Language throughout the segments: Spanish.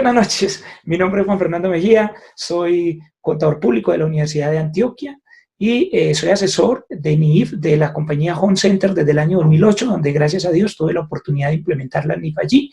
buenas noches. Mi nombre es Juan Fernando Mejía, soy contador público de la Universidad de Antioquia y soy asesor de NIF de la compañía Home Center desde el año 2008, donde gracias a Dios tuve la oportunidad de implementar la NIF allí.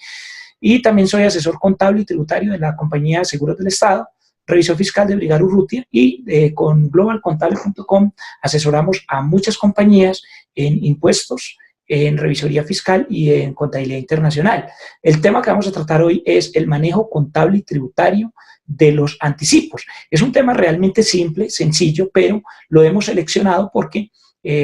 Y también soy asesor contable y tributario de la compañía de Seguros del Estado, revisor fiscal de Brigar Urrutia y con globalcontable.com asesoramos a muchas compañías en impuestos, en revisoría fiscal y en contabilidad internacional. El tema que vamos a tratar hoy es el manejo contable y tributario de los anticipos. Es un tema realmente simple, sencillo, pero lo hemos seleccionado porque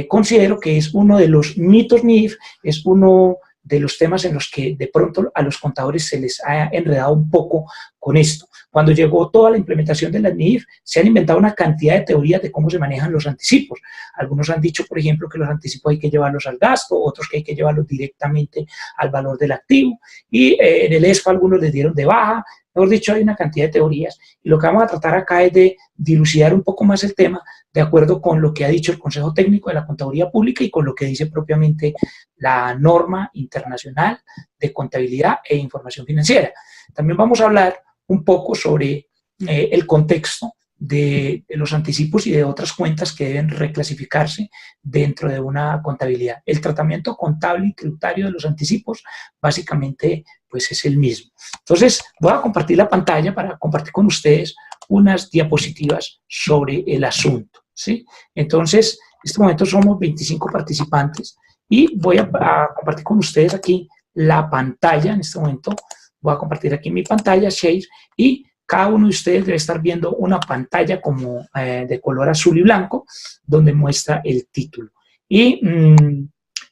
considero que es uno de los mitos NIF, es uno de los temas en los que de pronto a los contadores se les ha enredado un poco con esto. Cuando llegó toda la implementación de la NIF, se han inventado una cantidad de teorías de cómo se manejan los anticipos. Algunos han dicho, por ejemplo, que los anticipos hay que llevarlos al gasto, otros que hay que llevarlos directamente al valor del activo, y en el ESFA algunos les dieron de baja. Mejor dicho, hay una cantidad de teorías, y lo que vamos a tratar acá es de dilucidar un poco más el tema de acuerdo con lo que ha dicho el Consejo Técnico de la Contaduría Pública y con lo que dice propiamente la norma internacional de contabilidad e información financiera. También vamos a hablar un poco sobre el contexto de los anticipos y de otras cuentas que deben reclasificarse dentro de una contabilidad. El tratamiento contable y tributario de los anticipos básicamente pues es el mismo. Entonces voy a compartir la pantalla para compartir con ustedes unas diapositivas sobre el asunto, ¿sí? Entonces, en este momento somos 25 participantes y voy a compartir con ustedes aquí la pantalla. En este momento voy a compartir aquí mi pantalla, share, y cada uno de ustedes debe estar viendo una pantalla como de color azul y blanco, donde muestra el título. Y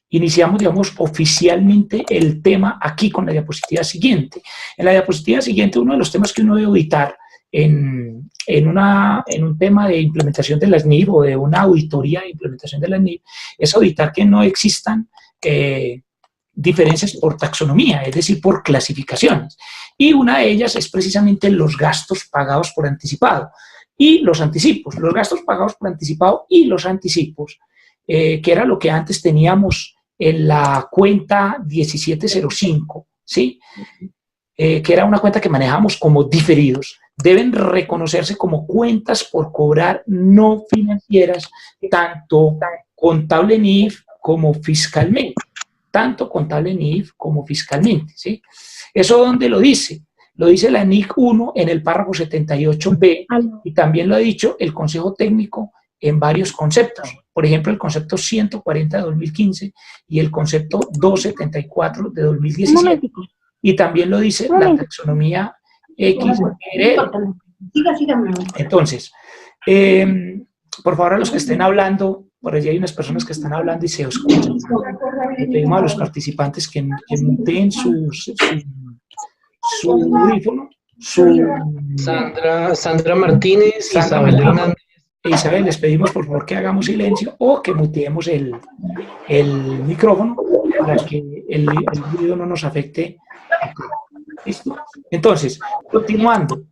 iniciamos, digamos, oficialmente el tema aquí con la diapositiva siguiente. En la diapositiva siguiente, uno de los temas que uno debe auditar en un tema de implementación de las NIF o de una auditoría de implementación de las NIF es auditar que no existan diferencias por taxonomía, es decir, por clasificaciones. Y una de ellas es precisamente los gastos pagados por anticipado y los anticipos, los gastos pagados por anticipado y los anticipos, que era lo que antes teníamos en la cuenta 1705, ¿sí? Que era una cuenta que manejamos como diferidos, deben reconocerse como cuentas por cobrar no financieras, tanto contable NIF como fiscalmente. Tanto contable NIF como fiscalmente, ¿sí? ¿Eso dónde lo dice? Lo dice la NIC 1 en el párrafo 78b y también lo ha dicho el Consejo Técnico en varios conceptos. Por ejemplo, el concepto 140 de 2015 y el concepto 274 de 2017. Y también lo dice la taxonomía XBRL. Entonces, por favor, a los que estén hablando, por allí hay unas personas que están hablando y se escuchan. Le pedimos a los participantes que muteen su audífono. Sandra Martínez, Isabel Hernández. Isabel, les pedimos por favor que hagamos silencio o que muteemos el micrófono para que el ruido no nos afecte. ¿Listo? Entonces, continuando.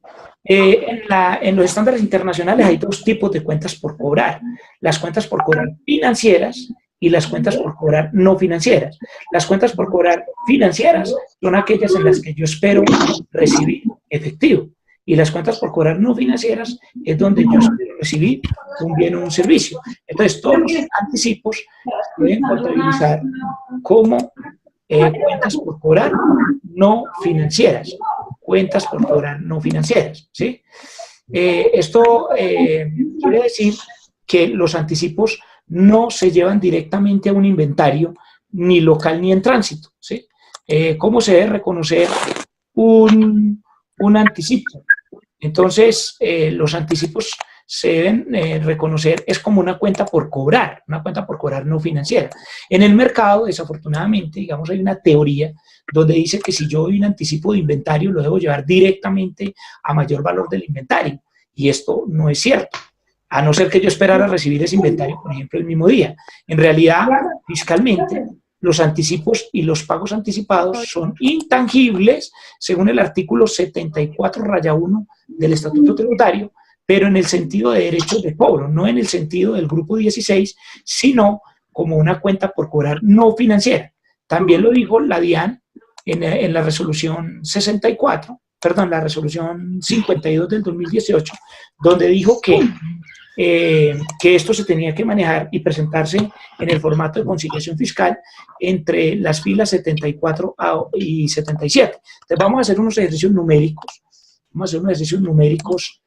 En los estándares internacionales hay dos tipos de cuentas por cobrar. Las cuentas por cobrar financieras y las cuentas por cobrar no financieras. Las cuentas por cobrar financieras son aquellas en las que yo espero recibir efectivo. Y las cuentas por cobrar no financieras es donde yo espero recibir un bien o un servicio. Entonces, todos los anticipos se deben contabilizar como cuentas por cobrar no financieras. Cuentas por cobrar no financieras, ¿sí? Esto quiere decir que los anticipos no se llevan directamente a un inventario ni local ni en tránsito, ¿sí? ¿Cómo se debe reconocer un anticipo? Entonces, los anticipos se deben reconocer, es como una cuenta por cobrar no financiera. En el mercado, desafortunadamente, digamos, hay una teoría donde dice que si yo doy un anticipo de inventario, lo debo llevar directamente a mayor valor del inventario. Y esto no es cierto, a no ser que yo esperara recibir ese inventario, por ejemplo, el mismo día. En realidad, fiscalmente, los anticipos y los pagos anticipados son intangibles, según el artículo 74-1 del Estatuto Tributario, pero en el sentido de derechos de cobro, no en el sentido del grupo 16, sino como una cuenta por cobrar no financiera. También lo dijo la DIAN en la resolución 64, perdón, la resolución 52 del 2018, donde dijo que esto se tenía que manejar y presentarse en el formato de conciliación fiscal entre las filas 74 y 77. Entonces vamos a hacer unos ejercicios numéricos,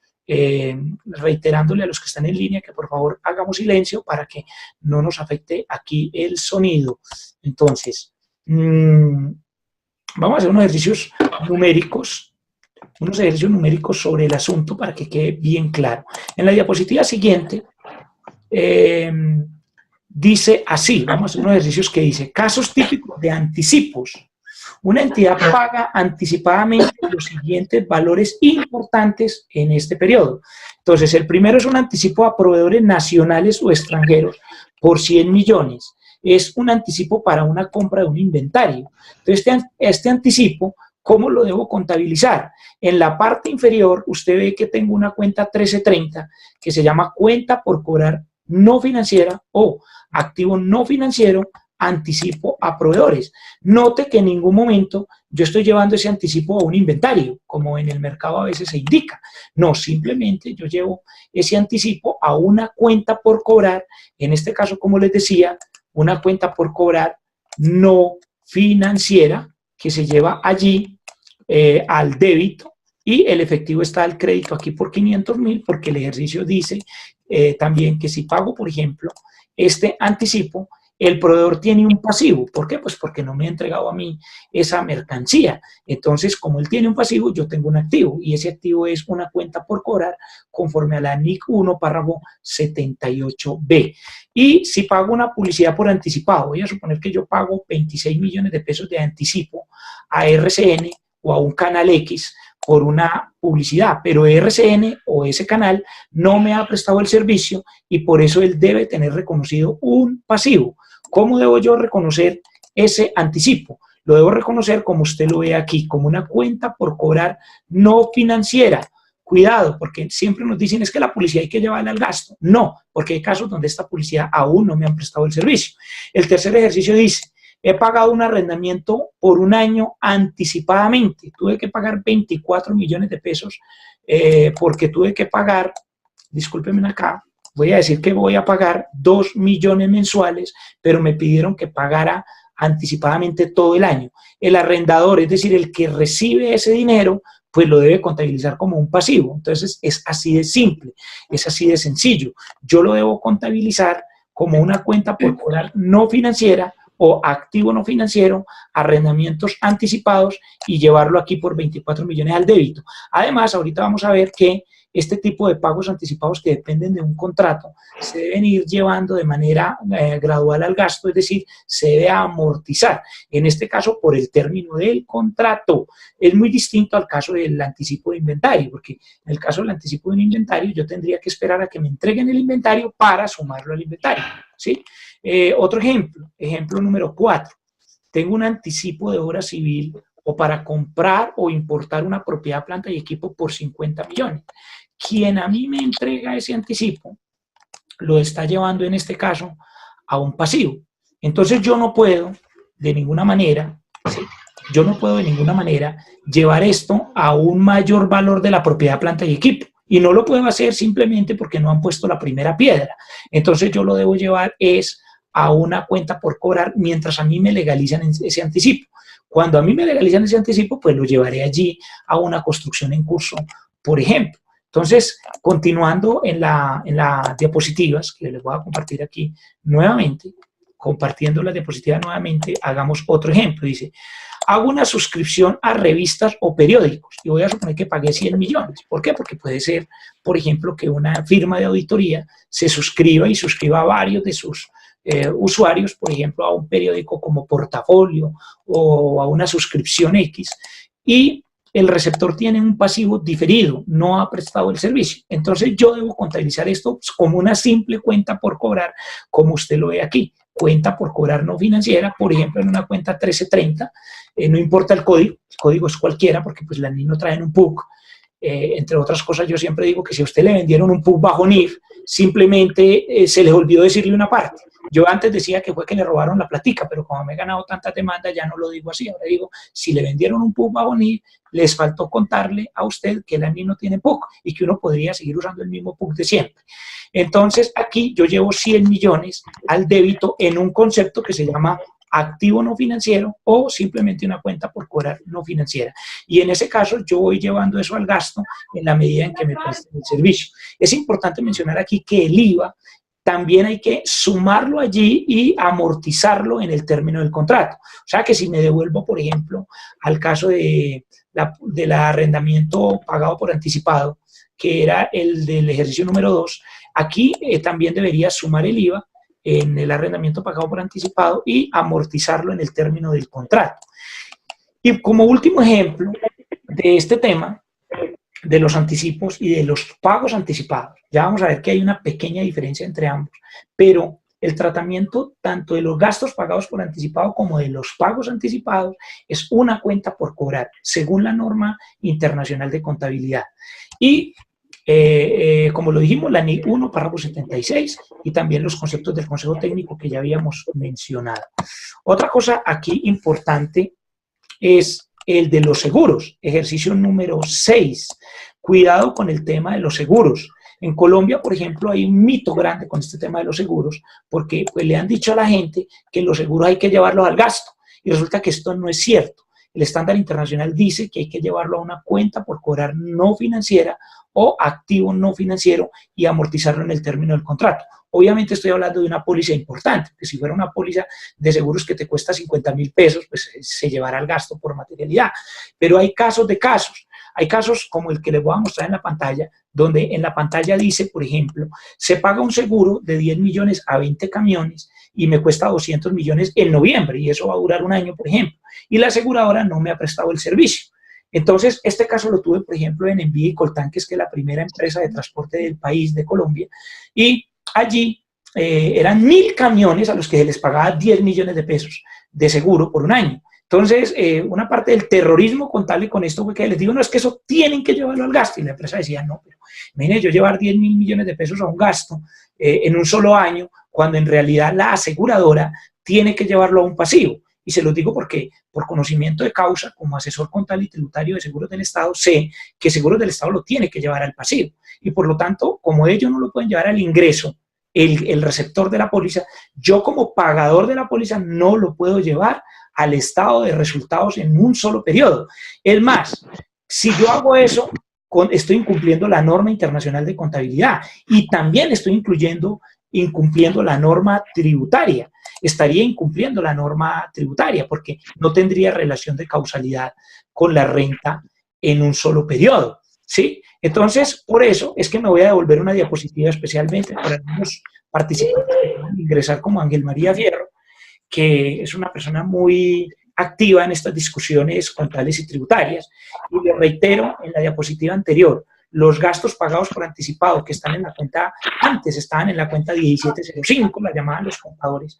reiterándole a los que están en línea que por favor hagamos silencio para que no nos afecte aquí el sonido. Entonces, vamos a hacer unos ejercicios numéricos sobre el asunto para que quede bien claro. En la diapositiva siguiente dice así, vamos a hacer unos ejercicios que dice, casos típicos de anticipos. Una entidad paga anticipadamente los siguientes valores importantes en este periodo. Entonces, el primero es un anticipo a proveedores nacionales o extranjeros por 100 millones. Es un anticipo para una compra de un inventario. Entonces, este anticipo, ¿cómo lo debo contabilizar? En la parte inferior, usted ve que tengo una cuenta 1330 que se llama cuenta por cobrar no financiera o activo no financiero, anticipo a proveedores. Note que en ningún momento yo estoy llevando ese anticipo a un inventario, como en el mercado a veces se indica. No, simplemente yo llevo ese anticipo a una cuenta por cobrar, en este caso, como les decía, una cuenta por cobrar no financiera que se lleva allí al débito y el efectivo está al crédito aquí por 500.000 porque el ejercicio dice también que si pago, por ejemplo, este anticipo, el proveedor tiene un pasivo. ¿Por qué? Pues porque no me ha entregado a mí esa mercancía. Entonces, como él tiene un pasivo, yo tengo un activo, y ese activo es una cuenta por cobrar conforme a la NIC 1, párrafo 78B. Y si pago una publicidad por anticipado, voy a suponer que yo pago 26 millones de pesos de anticipo a RCN o a un canal X por una publicidad, pero RCN o ese canal no me ha prestado el servicio y por eso él debe tener reconocido un pasivo. ¿Cómo debo yo reconocer ese anticipo? Lo debo reconocer como usted lo ve aquí, como una cuenta por cobrar no financiera. Cuidado, porque siempre nos dicen es que la publicidad hay que llevarla al gasto. No, porque hay casos donde esta publicidad aún no me han prestado el servicio. El tercer ejercicio dice, he pagado un arrendamiento por un año anticipadamente. Tuve que pagar 24 millones de pesos porque tuve que pagar, discúlpenme acá, voy a decir que voy a pagar 2 millones mensuales, pero me pidieron que pagara anticipadamente todo el año. El arrendador, es decir, el que recibe ese dinero, pues lo debe contabilizar como un pasivo. Entonces es así de simple, es así de sencillo. Yo lo debo contabilizar como una cuenta por cobrar no financiera o activo no financiero, arrendamientos anticipados y llevarlo aquí por 24 millones al débito. Además, ahorita vamos a ver que este tipo de pagos anticipados que dependen de un contrato se deben ir llevando de manera gradual al gasto, es decir, se debe amortizar, en este caso por el término del contrato. Es muy distinto al caso del anticipo de inventario, porque en el caso del anticipo de un inventario yo tendría que esperar a que me entreguen el inventario para sumarlo al inventario, ¿sí? Otro ejemplo número 4, tengo un anticipo de obra civil o para comprar o importar una propiedad, planta y equipo por 50 millones. Quien a mí me entrega ese anticipo lo está llevando en este caso a un pasivo. Entonces yo no puedo de ninguna manera, ¿sí? Yo no puedo de ninguna manera llevar esto a un mayor valor de la propiedad, planta y equipo. Y no lo puedo hacer simplemente porque no han puesto la primera piedra. Entonces yo lo debo llevar es a una cuenta por cobrar mientras a mí me legalizan ese anticipo. Cuando a mí me legalizan ese anticipo, pues lo llevaré allí a una construcción en curso, por ejemplo. Entonces, continuando en las diapositivas, que les voy a compartir aquí nuevamente, compartiendo las diapositivas nuevamente, hagamos otro ejemplo. Dice, hago una suscripción a revistas o periódicos y voy a suponer que pagué 100 millones. ¿Por qué? Porque puede ser, por ejemplo, que una firma de auditoría se suscriba y suscriba a varios de sus usuarios, por ejemplo, a un periódico como Portafolio o a una suscripción X, y el receptor tiene un pasivo diferido, no ha prestado el servicio. Entonces yo debo contabilizar esto como una simple cuenta por cobrar, como usted lo ve aquí, cuenta por cobrar no financiera, por ejemplo, en una cuenta 1330, no importa el código es cualquiera, porque pues las NIF no traen un PUC. Entre otras cosas, yo siempre digo que si a usted le vendieron un PUC bajo NIF, simplemente se les olvidó decirle una parte. Yo antes decía que fue que le robaron la platica, pero como me he ganado tantas demandas, ya no lo digo así. Ahora digo, si le vendieron un PUC bajo NIF, les faltó contarle a usted que la NIF no tiene PUC y que uno podría seguir usando el mismo PUC de siempre. Entonces, aquí yo llevo 100 millones al débito en un concepto que se llama activo no financiero o simplemente una cuenta por cobrar no financiera. Y en ese caso yo voy llevando eso al gasto en la medida en que me presten el servicio. Es importante mencionar aquí que el IVA también hay que sumarlo allí y amortizarlo en el término del contrato. O sea que si me devuelvo, por ejemplo, al caso del arrendamiento pagado por anticipado, que era el del ejercicio número 2, aquí también debería sumar el IVA en el arrendamiento pagado por anticipado y amortizarlo en el término del contrato. Y como último ejemplo de este tema, de los anticipos y de los pagos anticipados, ya vamos a ver que hay una pequeña diferencia entre ambos, pero el tratamiento tanto de los gastos pagados por anticipado como de los pagos anticipados es una cuenta por cobrar, según la norma internacional de contabilidad. Y como lo dijimos, la NIC 1, párrafo 76, y también los conceptos del Consejo Técnico que ya habíamos mencionado. Otra cosa aquí importante es el de los seguros, ejercicio número 6. Cuidado con el tema de los seguros. En Colombia, por ejemplo, hay un mito grande con este tema de los seguros, porque pues, le han dicho a la gente que los seguros hay que llevarlos al gasto, y resulta que esto no es cierto. El estándar internacional dice que hay que llevarlo a una cuenta por cobrar no financiera o activo no financiero y amortizarlo en el término del contrato. Obviamente estoy hablando de una póliza importante, que si fuera una póliza de seguros que te cuesta 50.000 pesos, pues se llevará al gasto por materialidad. Pero hay casos de casos. Hay casos como el que les voy a mostrar en la pantalla, donde en la pantalla dice, por ejemplo, se paga un seguro de 10 millones a 20 camiones y me cuesta 200 millones en noviembre, y eso va a durar un año, por ejemplo, y la aseguradora no me ha prestado el servicio. Entonces, este caso lo tuve, por ejemplo, en Envía y Coltanques, que es la primera empresa de transporte del país, de Colombia, y allí eran 1.000 camiones a los que se les pagaba 10 millones de pesos de seguro por un año. Entonces, una parte del terrorismo contable con esto fue que les digo, no, es que eso tienen que llevarlo al gasto. Y la empresa decía, no, pero imagínate yo llevar 10.000 millones de pesos a un gasto en un solo año, cuando en realidad la aseguradora tiene que llevarlo a un pasivo. Y se los digo porque, por conocimiento de causa, como asesor contable y tributario de Seguros del Estado, sé que Seguros del Estado lo tiene que llevar al pasivo. Y por lo tanto, como ellos no lo pueden llevar al ingreso, el receptor de la póliza, yo como pagador de la póliza no lo puedo llevar al estado de resultados en un solo periodo. Es más, si yo hago eso, estoy incumpliendo la norma internacional de contabilidad y también estoy incumpliendo la norma tributaria. Estaría incumpliendo la norma tributaria porque no tendría relación de causalidad con la renta en un solo periodo, ¿sí? Entonces, por eso es que me voy a devolver una diapositiva especialmente para algunos participantes que puedan ingresar como Ángel María Fierro, que es una persona muy activa en estas discusiones contables y tributarias. Y le reitero en la diapositiva anterior, los gastos pagados por anticipado que están en la cuenta, antes estaban en la cuenta 1705, la llamaban los contadores,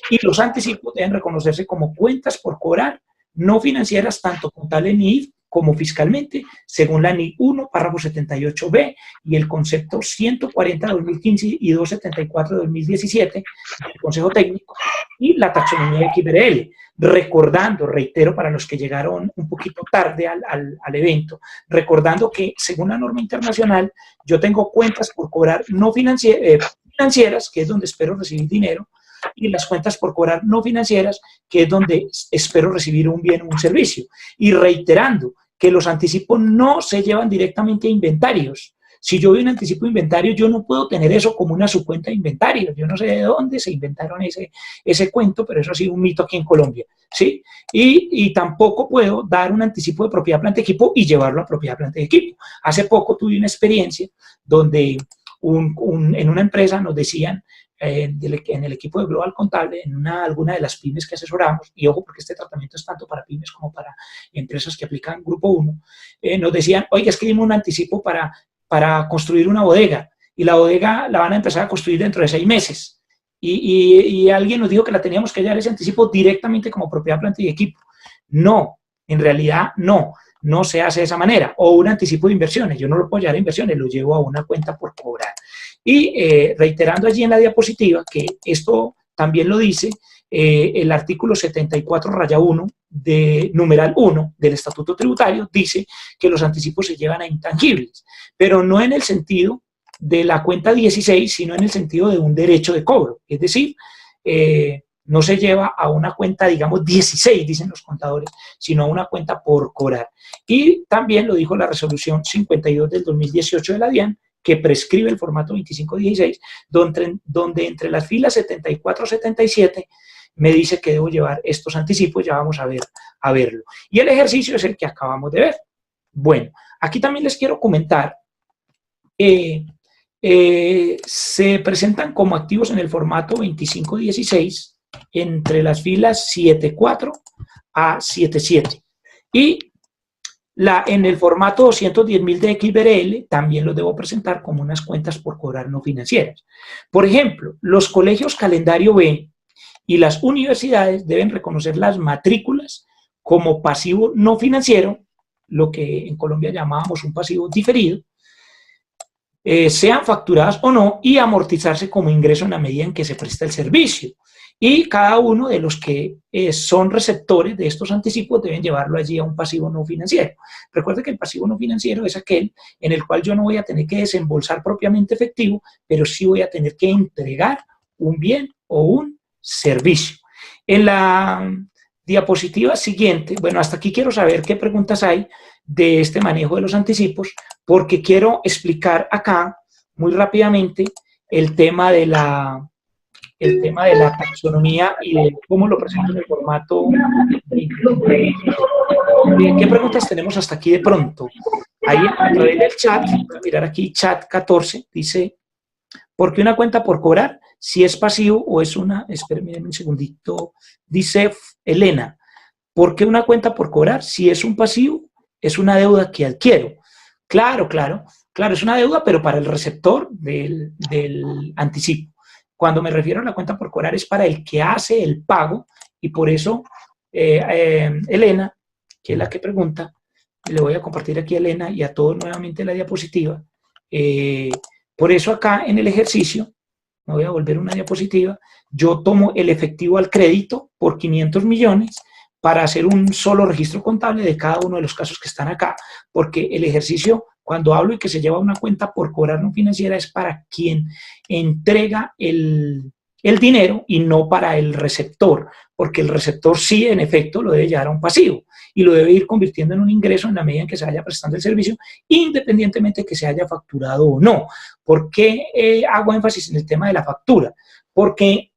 y los anticipos deben reconocerse como cuentas por cobrar no financieras, tanto contable NIF como fiscalmente, según la NIF 1, párrafo 78b, y el concepto 140 de 2015 y 274 de 2017 del Consejo Técnico, y la taxonomía de XBRL. Recordando, reitero para los que llegaron un poquito tarde al evento, recordando que según la norma internacional, yo tengo cuentas por cobrar no financieras, que es donde espero recibir dinero, y las cuentas por cobrar no financieras, que es donde espero recibir un bien o un servicio. Y reiterando que los anticipos no se llevan directamente a inventarios. Si yo doy un anticipo de inventario, yo no puedo tener eso como una subcuenta de inventario. Yo no sé de dónde se inventaron ese cuento, pero eso ha sido un mito aquí en Colombia, ¿sí? Y tampoco puedo dar un anticipo de propiedad, planta y equipo y llevarlo a propiedad, planta y equipo. Hace poco tuve una experiencia donde en una empresa nos decían, en el equipo de Global Contable, en alguna de las pymes que asesoramos, y ojo porque este tratamiento es tanto para pymes como para empresas que aplican Grupo 1, nos decían, oiga, escribimos un anticipo para construir una bodega, y la bodega la van a empezar a construir dentro de 6 meses. Y alguien nos dijo que la teníamos que llevar ese anticipo directamente como propiedad, planta y equipo. No, en realidad no se hace de esa manera. O un anticipo de inversiones, yo no lo puedo llevar a inversiones, lo llevo a una cuenta por cobrar. Y reiterando allí en la diapositiva que esto también lo dice el artículo 74-1 de numeral 1 del Estatuto Tributario, dice que los anticipos se llevan a intangibles, pero no en el sentido de la cuenta 16, sino en el sentido de un derecho de cobro, es decir, no se lleva a una cuenta, digamos, 16, dicen los contadores, sino a una cuenta por cobrar. Y también lo dijo la resolución 52 del 2018 de la DIAN, que prescribe el formato 2516, donde entre las filas 74-77 me dice que debo llevar estos anticipos, ya vamos a verlo. Y el ejercicio es el que acabamos de ver. Bueno, aquí también les quiero comentar, se presentan como activos en el formato 2516 entre las filas 74 a 77. Y en el formato 210.000 de XBRL también los debo presentar como unas cuentas por cobrar no financieras. Por ejemplo, los colegios calendario B y las universidades deben reconocer las matrículas como pasivo no financiero, lo que en Colombia llamábamos un pasivo diferido, sean facturadas o no, y amortizarse como ingreso en la medida en que se presta el servicio. Y cada uno de los que son receptores de estos anticipos deben llevarlo allí a un pasivo no financiero. Recuerde que el pasivo no financiero es aquel en el cual yo no voy a tener que desembolsar propiamente efectivo, pero sí voy a tener que entregar un bien o un servicio. En la diapositiva siguiente, bueno, hasta aquí quiero saber qué preguntas hay de este manejo de los anticipos, porque quiero explicar acá muy rápidamente el tema de la taxonomía y de cómo lo presento en el formato. ¿Qué preguntas tenemos hasta aquí de pronto? Ahí a través del chat, voy a mirar aquí, chat 14, dice, ¿por qué una cuenta por cobrar? Si es pasivo o es una, espérenme un segundito, dice Elena, ¿por qué una cuenta por cobrar? Si es un pasivo, es una deuda que adquiero. Claro, es una deuda, pero para el receptor del anticipo. Cuando me refiero a la cuenta por cobrar es para el que hace el pago, y por eso Elena, que es la que pregunta, le voy a compartir aquí a Elena y a todos nuevamente la diapositiva. Por eso acá en el ejercicio, me voy a volver una diapositiva, yo tomo el efectivo al crédito por 500 millones para hacer un solo registro contable de cada uno de los casos que están acá, porque el ejercicio, cuando hablo y que se lleva una cuenta por cobrar no financiera, es para quien entrega el dinero y no para el receptor, porque el receptor sí, en efecto, lo debe llevar a un pasivo y lo debe ir convirtiendo en un ingreso en la medida en que se vaya prestando el servicio, independientemente de que se haya facturado o no. ¿Por qué hago énfasis en el tema de la factura? Porque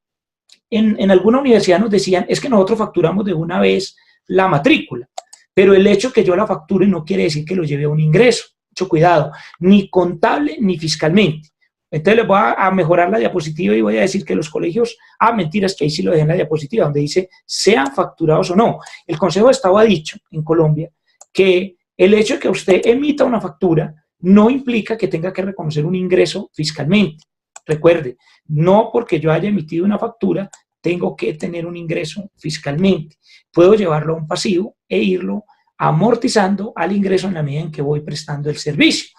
en alguna universidad nos decían, es que nosotros facturamos de una vez la matrícula, pero el hecho que yo la facture no quiere decir que lo lleve a un ingreso. Mucho cuidado, ni contable ni fiscalmente. Entonces les voy a mejorar la diapositiva y voy a decir que los colegios, mentiras, que ahí sí lo dejé en la diapositiva, donde dice sean facturados o no. El Consejo de Estado ha dicho en Colombia que el hecho de que usted emita una factura no implica que tenga que reconocer un ingreso fiscalmente. Recuerde, no porque yo haya emitido una factura tengo que tener un ingreso fiscalmente. Puedo llevarlo a un pasivo e irlo amortizando al ingreso en la medida en que voy prestando el servicio.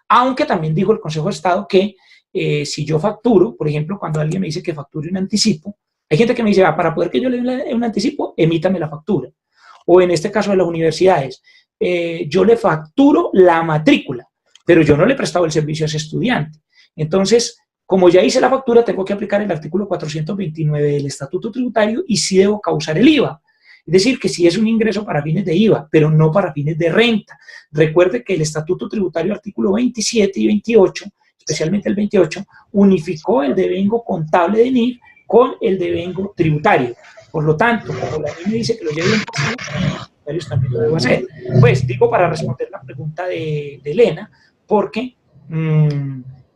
Aunque también dijo el Consejo de Estado que si yo facturo, por ejemplo, cuando alguien me dice que facture un anticipo, hay gente que me dice, para poder que yo le dé un anticipo, emítame la factura. O en este caso de las universidades, yo le facturo la matrícula, pero yo no le he prestado el servicio a ese estudiante. Entonces, como ya hice la factura, tengo que aplicar el artículo 429 del Estatuto Tributario y sí debo causar el IVA. Es decir, que sí es un ingreso para fines de IVA, pero no para fines de renta. Recuerde que el Estatuto Tributario, artículo 27 y 28, especialmente el 28, unificó el devengo contable de NIF con el devengo tributario. Por lo tanto, como la ley me dice que lo lleve en pasivo, los también lo debo hacer. Pues digo para responder la pregunta de Elena, porque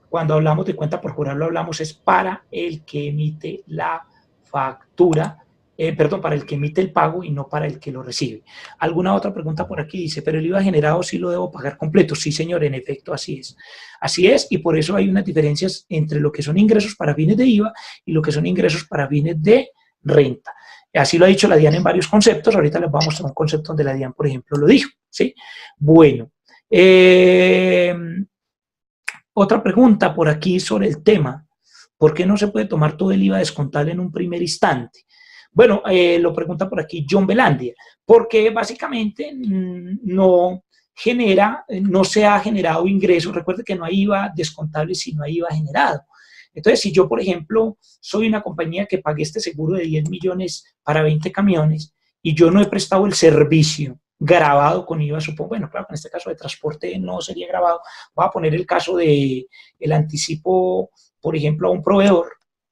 cuando hablamos de cuenta por cobrar, lo hablamos es para el que emite la factura, para el que emite el pago y no para el que lo recibe. ¿Alguna otra pregunta por aquí? Dice, pero el IVA generado sí lo debo pagar completo. Sí, señor, en efecto, así es. Así es, y por eso hay unas diferencias entre lo que son ingresos para fines de IVA y lo que son ingresos para fines de renta. Así lo ha dicho la DIAN en varios conceptos. Ahorita les vamos a mostrar un concepto donde la DIAN, por ejemplo, lo dijo, ¿sí? Bueno, otra pregunta por aquí sobre el tema. ¿Por qué no se puede tomar todo el IVA descontable en un primer instante? Bueno, lo pregunta por aquí John Belandia, porque básicamente no se ha generado ingresos. Recuerde que no hay IVA descontable si no hay IVA generado. Entonces, si yo, por ejemplo, soy una compañía que pagué este seguro de 10 millones para 20 camiones y yo no he prestado el servicio grabado con IVA, supongo, bueno, claro, en este caso de transporte no sería grabado. Voy a poner el caso de el anticipo, por ejemplo, a un proveedor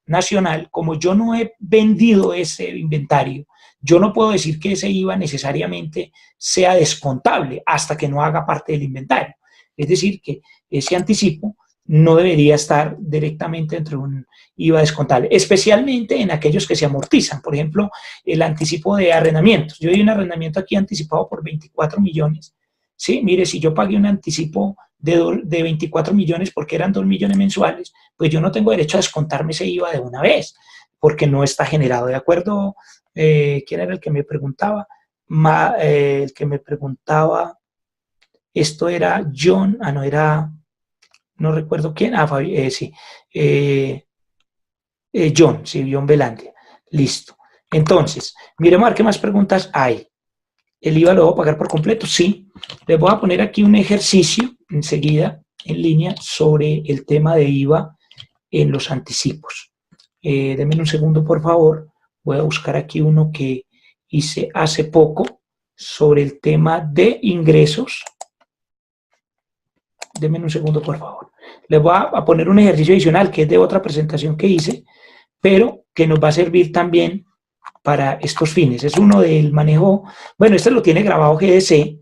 nacional. Como yo no he vendido ese inventario, yo no puedo decir que ese IVA necesariamente sea descontable hasta que no haga parte del inventario. Es decir, que ese anticipo no debería estar directamente entre un IVA descontable, especialmente en aquellos que se amortizan. Por ejemplo, el anticipo de arrendamientos. Yo di un arrendamiento aquí anticipado por 24 millones. Sí, mire, si yo pagué un anticipo de 24 millones porque eran 2 millones mensuales, pues yo no tengo derecho a descontarme ese IVA de una vez, porque no está generado. ¿De acuerdo? ¿Quién era el que me preguntaba? El que me preguntaba, esto era John, no era, no recuerdo quién, Fabi, sí, John, sí, John Belandia. Listo. Entonces, miremos a ver qué más preguntas hay. ¿El IVA lo voy a pagar por completo? Sí. Les voy a poner aquí un ejercicio enseguida en línea sobre el tema de IVA en los anticipos. Denme un segundo, por favor. Voy a buscar aquí uno que hice hace poco sobre el tema de ingresos. Denme un segundo, por favor. Les voy a poner un ejercicio adicional que es de otra presentación que hice, pero que nos va a servir también para estos fines. Es uno del manejo, bueno, este lo tiene grabado GDC,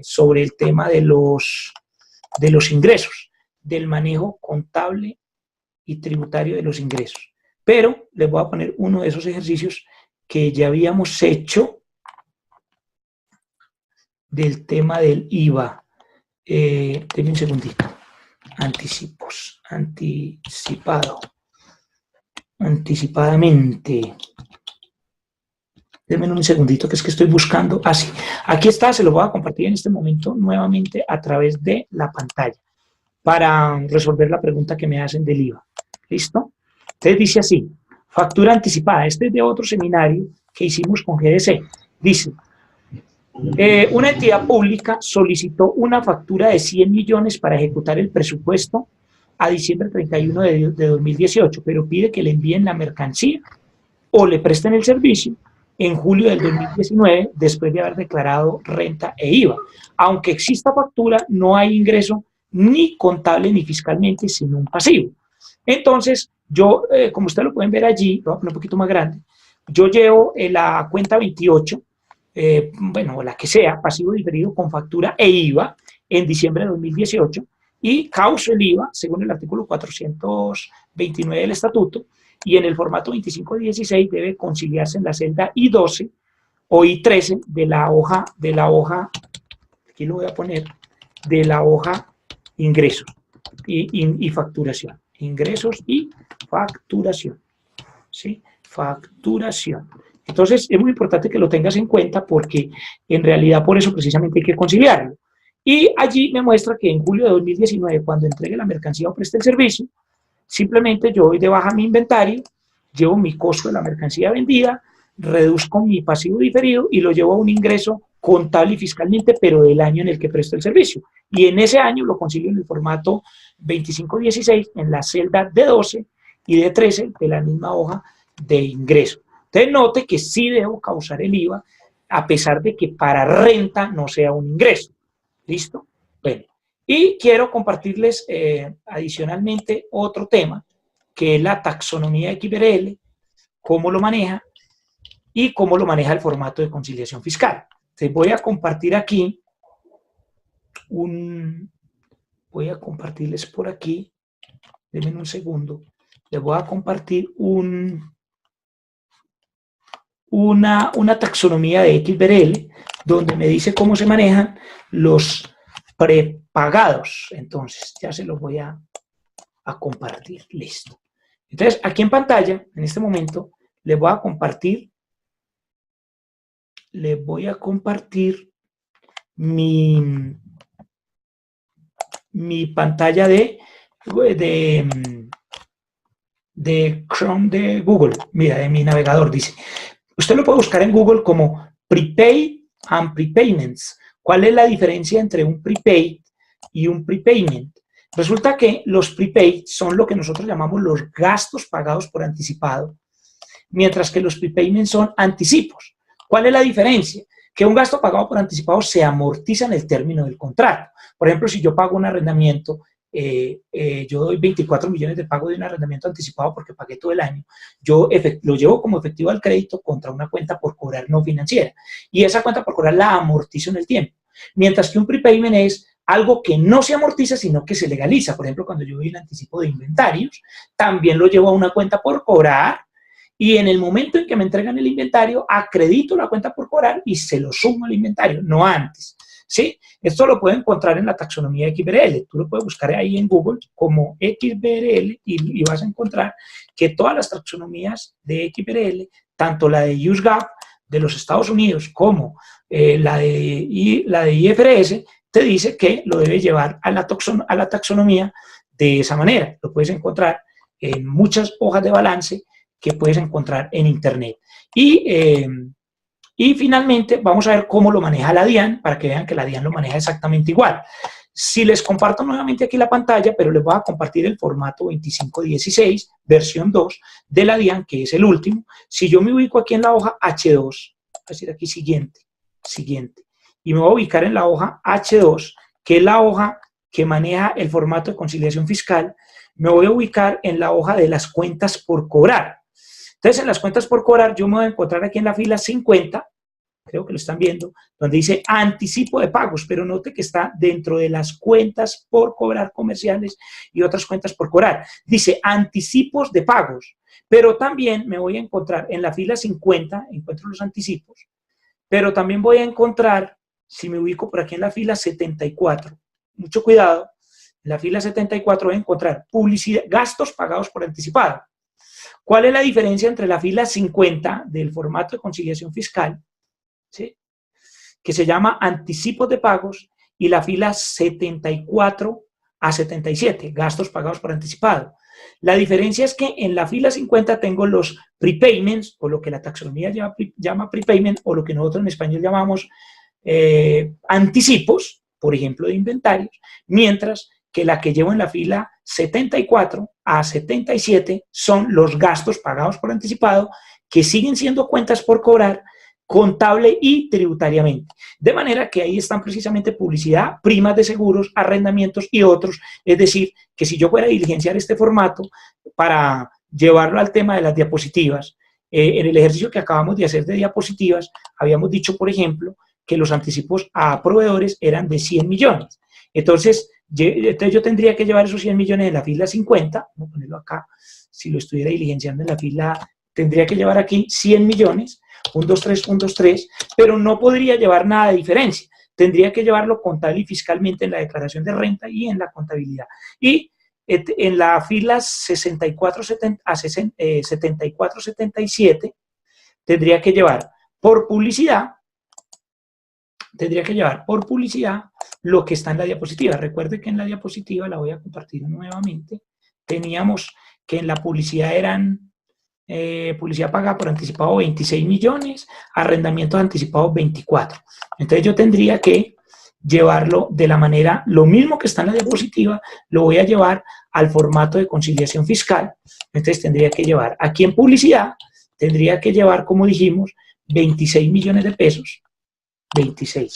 sobre el tema de los ingresos, del manejo contable y tributario de los ingresos. Pero les voy a poner uno de esos ejercicios que ya habíamos hecho del tema del IVA. Denme un segundito. Anticipos, anticipadamente. Denme un segundito, que es que estoy buscando. Ah, sí. Aquí está, se lo voy a compartir en este momento nuevamente a través de la pantalla para resolver la pregunta que me hacen del IVA. ¿Listo? Entonces dice así, factura anticipada. Este es de otro seminario que hicimos con GDC. Dice, una entidad pública solicitó una factura de 100 millones para ejecutar el presupuesto a diciembre 31 de 2018, pero pide que le envíen la mercancía o le presten el servicio en julio del 2019, después de haber declarado renta e IVA. Aunque exista factura, no hay ingreso ni contable ni fiscalmente, sino un pasivo. Entonces, yo, como ustedes lo pueden ver allí, lo voy a poner un poquito más grande, yo llevo la cuenta 28, bueno, la que sea, pasivo diferido con factura e IVA en diciembre de 2018, y causo el IVA, según el artículo 429 del estatuto, y en el formato 2516 debe conciliarse en la celda I12 o I13 de la hoja, aquí lo voy a poner, de la hoja ingresos y facturación. Ingresos y facturación. ¿Sí? Facturación. Entonces, es muy importante que lo tengas en cuenta porque en realidad por eso precisamente hay que conciliarlo. Y allí me muestra que en julio de 2019, cuando entregue la mercancía o preste el servicio, simplemente yo doy de baja mi inventario, llevo mi costo de la mercancía vendida, reduzco mi pasivo diferido y lo llevo a un ingreso contable y fiscalmente, pero del año en el que presto el servicio. Y en ese año lo concilio en el formato 2516, en la celda D12 y D13 de la misma hoja de ingreso. Entonces note que sí debo causar el IVA, a pesar de que para renta no sea un ingreso. ¿Listo? Bueno. Y quiero compartirles adicionalmente otro tema, que es la taxonomía XBRL, cómo lo maneja y cómo lo maneja el formato de conciliación fiscal. Entonces voy a compartir aquí voy a compartirles por aquí, denme un segundo, les voy a compartir una taxonomía de XBRL donde me dice cómo se manejan los prepagados. Entonces ya se los voy a compartir. Listo. Entonces aquí en pantalla, en este momento, les voy a compartir mi pantalla de de Chrome de Google, mira, de mi navegador, dice, usted lo puede buscar en Google como prepaid and prepayments. ¿Cuál es la diferencia entre un prepaid y un prepayment? Resulta que los prepaid son lo que nosotros llamamos los gastos pagados por anticipado, mientras que los prepayments son anticipos. ¿Cuál es la diferencia? Que un gasto pagado por anticipado se amortiza en el término del contrato. Por ejemplo, si yo pago un arrendamiento, yo doy 24 millones de pago de un arrendamiento anticipado porque pagué todo el año, yo lo llevo como efectivo al crédito contra una cuenta por cobrar no financiera. Y esa cuenta por cobrar la amortizo en el tiempo. Mientras que un prepayment es algo que no se amortiza, sino que se legaliza. Por ejemplo, cuando yo doy el anticipo de inventarios, también lo llevo a una cuenta por cobrar, y en el momento en que me entregan el inventario, acredito la cuenta por cobrar y se lo sumo al inventario, no antes. ¿Sí? Esto lo pueden encontrar en la taxonomía XBRL. Tú lo puedes buscar ahí en Google como XBRL y vas a encontrar que todas las taxonomías de XBRL, tanto la de USGAP de los Estados Unidos como la de IFRS, te dice que lo debe llevar a la taxonomía de esa manera. Lo puedes encontrar en muchas hojas de balance que puedes encontrar en internet. Y finalmente vamos a ver cómo lo maneja la DIAN, para que vean que la DIAN lo maneja exactamente igual. Si les comparto nuevamente aquí la pantalla, pero les voy a compartir el formato 2516, versión 2 de la DIAN, que es el último. Si yo me ubico aquí en la hoja H2, voy a decir aquí siguiente, y me voy a ubicar en la hoja H2, que es la hoja que maneja el formato de conciliación fiscal, me voy a ubicar en la hoja de las cuentas por cobrar. Entonces, en las cuentas por cobrar, yo me voy a encontrar aquí en la fila 50, creo que lo están viendo, donde dice anticipo de pagos, pero note que está dentro de las cuentas por cobrar comerciales y otras cuentas por cobrar. Dice anticipos de pagos, pero también me voy a encontrar en la fila 50, encuentro los anticipos, pero también voy a encontrar, si me ubico por aquí en la fila 74, mucho cuidado, en la fila 74 voy a encontrar publicidad, gastos pagados por anticipado. ¿Cuál es la diferencia entre la fila 50 del formato de conciliación fiscal, ¿sí?, que se llama anticipos de pagos, y la fila 74 a 77, gastos pagados por anticipado? La diferencia es que en la fila 50 tengo los prepayments, o lo que la taxonomía llama prepayment, o lo que nosotros en español llamamos anticipos, por ejemplo, de inventarios, mientras que la que llevo en la fila 74 a 77 son los gastos pagados por anticipado, que siguen siendo cuentas por cobrar, contable y tributariamente. De manera que ahí están precisamente publicidad, primas de seguros, arrendamientos y otros. Es decir, que si yo fuera a diligenciar este formato para llevarlo al tema de las diapositivas, en el ejercicio que acabamos de hacer de diapositivas, habíamos dicho, por ejemplo, que los anticipos a proveedores eran de 100 millones. Entonces yo tendría que llevar esos 100 millones en la fila 50, voy a ponerlo acá, si lo estuviera diligenciando en la fila, tendría que llevar aquí 100 millones, 1, 2, 3, 1, 2, 3, pero no podría llevar nada de diferencia. Tendría que llevarlo contable y fiscalmente en la declaración de renta y en la contabilidad. Y en la fila 64, 74, 77, tendría que llevar por publicidad, lo que está en la diapositiva. Recuerde que en la diapositiva, la voy a compartir nuevamente, teníamos que en la publicidad eran publicidad pagada por anticipado 26 millones, arrendamientos anticipados 24. Entonces yo tendría que llevarlo de la manera, lo mismo que está en la diapositiva, lo voy a llevar al formato de conciliación fiscal. Entonces tendría que llevar, aquí en publicidad, tendría que llevar, como dijimos, 26 millones de pesos, 26,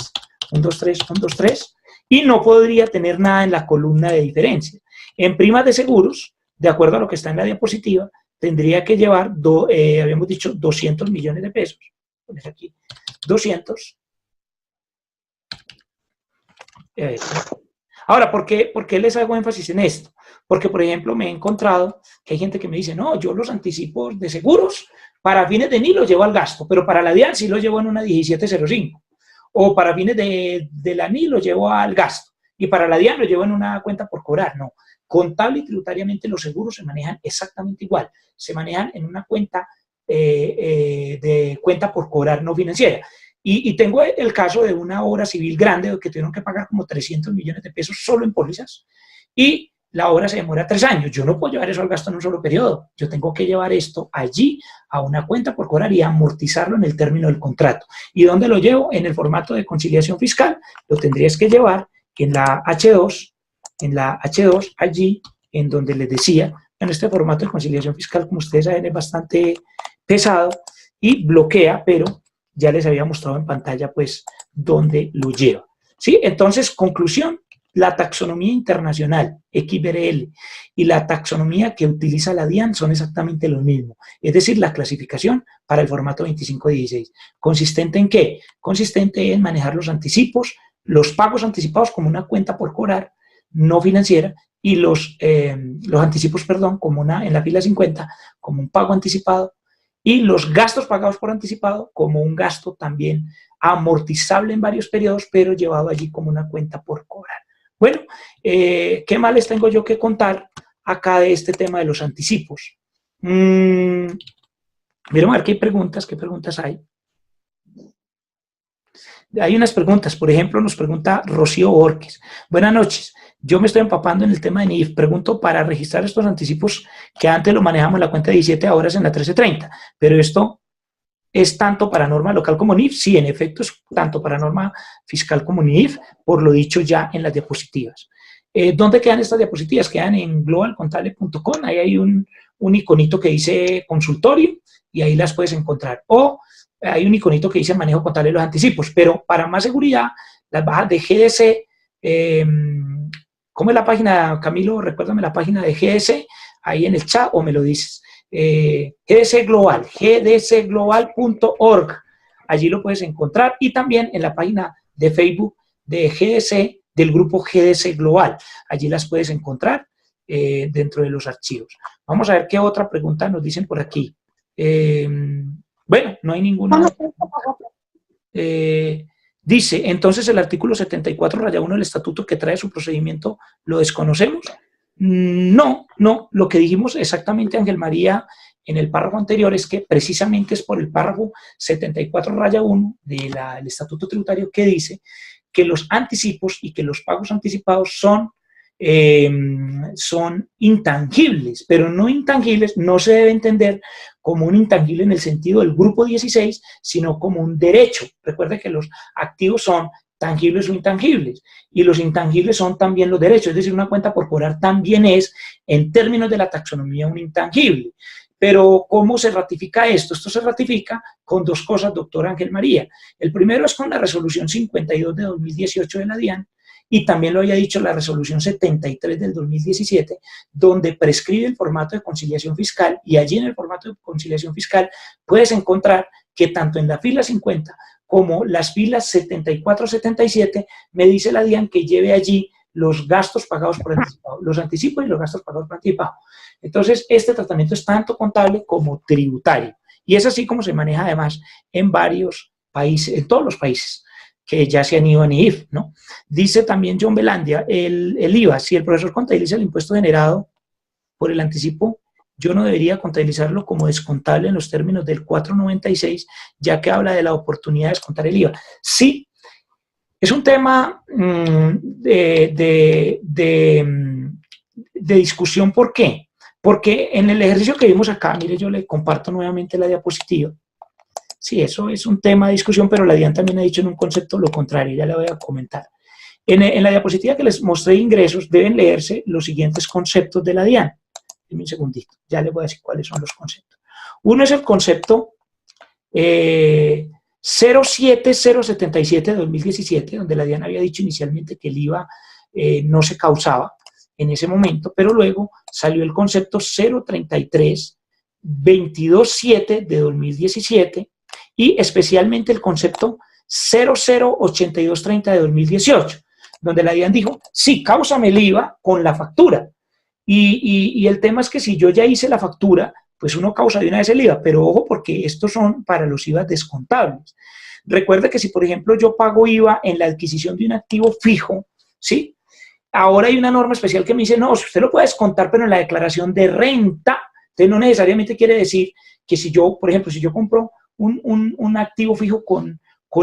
1, 2, 3, 1, 2, 3, y no podría tener nada en la columna de diferencia. En primas de seguros, de acuerdo a lo que está en la diapositiva, tendría que llevar, habíamos dicho, 200 millones de pesos. Poner aquí, 200. Ahora, ¿por qué les hago énfasis en esto? Porque, por ejemplo, me he encontrado que hay gente que me dice, no, yo los anticipos de seguros para fines de NI los llevo al gasto, pero para la DIAN sí los llevo en una 1705. O para fines de la NI los llevo al gasto, y para la DIAN lo llevo en una cuenta por cobrar. No, contable y tributariamente los seguros se manejan exactamente igual. Se manejan en una cuenta de cuenta por cobrar no financiera. Y tengo el caso de una obra civil grande que tuvieron que pagar como 300 millones de pesos solo en pólizas, y la obra se demora 3 años. Yo no puedo llevar eso al gasto en un solo periodo. Yo tengo que llevar esto allí a una cuenta por cobrar y amortizarlo en el término del contrato. ¿Y dónde lo llevo? En el formato de conciliación fiscal. Lo tendrías que llevar en la H2, allí, en donde les decía, en este formato de conciliación fiscal, como ustedes saben, es bastante pesado y bloquea, pero ya les había mostrado en pantalla, pues, dónde lo lleva. ¿Sí? Entonces, conclusión. La taxonomía internacional, XBRL, y la taxonomía que utiliza la DIAN son exactamente lo mismo. Es decir, la clasificación para el formato 2516. ¿Consistente en qué? Consistente en manejar los anticipos, los pagos anticipados como una cuenta por cobrar, no financiera, y los anticipos, perdón, como en la fila 50, como un pago anticipado, y los gastos pagados por anticipado como un gasto también amortizable en varios periodos, pero llevado allí como una cuenta por cobrar. Bueno, ¿qué más les tengo yo que contar acá de este tema de los anticipos? Miren a ver qué preguntas hay. Hay unas preguntas, por ejemplo, nos pregunta Rocío Borges. Buenas noches, yo me estoy empapando en el tema de NIF. Pregunto para registrar estos anticipos que antes lo manejamos en la cuenta de 17, ahora es en la 1330, pero esto ¿es tanto para norma local como NIF? Sí, en efecto, es tanto para norma fiscal como NIF, por lo dicho ya en las diapositivas. ¿Dónde quedan estas diapositivas? Quedan en globalcontable.com, ahí hay un iconito que dice consultorio y ahí las puedes encontrar. O hay un iconito que dice manejo contable de los anticipos, pero para más seguridad, las bajas de GDC, ¿cómo es la página, Camilo? Recuérdame la página de GDC, ahí en el chat o me lo dices. GDC Global, gdcglobal.org, allí lo puedes encontrar, y también en la página de Facebook de GDC, del grupo GDC Global, allí las puedes encontrar dentro de los archivos. Vamos a ver qué otra pregunta nos dicen por aquí. Bueno, no hay ninguna. Dice, entonces el artículo 74-1 del estatuto que trae su procedimiento, ¿lo desconocemos? No, lo que dijimos exactamente, Ángel María, en el párrafo anterior es que precisamente es por el párrafo 74-1 del Estatuto Tributario que dice que los anticipos y que los pagos anticipados son intangibles, pero no intangibles, no se debe entender como un intangible en el sentido del grupo 16, sino como un derecho. Recuerden que los activos son tangibles o intangibles, y los intangibles son también los derechos, es decir, una cuenta por cobrar también es, en términos de la taxonomía, un intangible. Pero, ¿cómo se ratifica esto? Esto se ratifica con dos cosas, doctor Ángel María. El primero es con la resolución 52 de 2018 de la DIAN, y también lo había dicho la resolución 73 del 2017, donde prescribe el formato de conciliación fiscal, y allí en el formato de conciliación fiscal puedes encontrar que tanto en la fila 50 como las filas 74-77, me dice la DIAN que lleve allí los gastos pagados por anticipado, los anticipos y los gastos pagados por anticipado. Entonces, este tratamiento es tanto contable como tributario. Y es así como se maneja además en varios países, en todos los países que ya se han ido a NIF, ¿no? Dice también John Belandia, el IVA, si el profesor contabiliza el impuesto generado por el anticipo, yo no debería contabilizarlo como descontable en los términos del 496, ya que habla de la oportunidad de descontar el IVA. Sí, es un tema de discusión. ¿Por qué? Porque en el ejercicio que vimos acá, mire, yo le comparto nuevamente la diapositiva. Sí, eso es un tema de discusión, pero la DIAN también ha dicho en un concepto lo contrario, ya le voy a comentar. En la diapositiva que les mostré de ingresos, deben leerse los siguientes conceptos de la DIAN. Dime un segundito, ya les voy a decir cuáles son los conceptos. Uno es el concepto 07077 de 2017, donde la DIAN había dicho inicialmente que el IVA no se causaba en ese momento, pero luego salió el concepto 033-227 de 2017 y especialmente el concepto 008230 de 2018, donde la DIAN dijo, sí, cáusame el IVA con la factura. Y el tema es que si yo ya hice la factura, pues uno causa de una vez el IVA, pero ojo porque estos son para los IVA descontables. Recuerde que si, por ejemplo, yo pago IVA en la adquisición de un activo fijo, ¿sí? Ahora hay una norma especial que me dice, no, usted lo puede descontar, pero en la declaración de renta. Entonces, no necesariamente quiere decir que si yo, por ejemplo, si yo compro un activo fijo con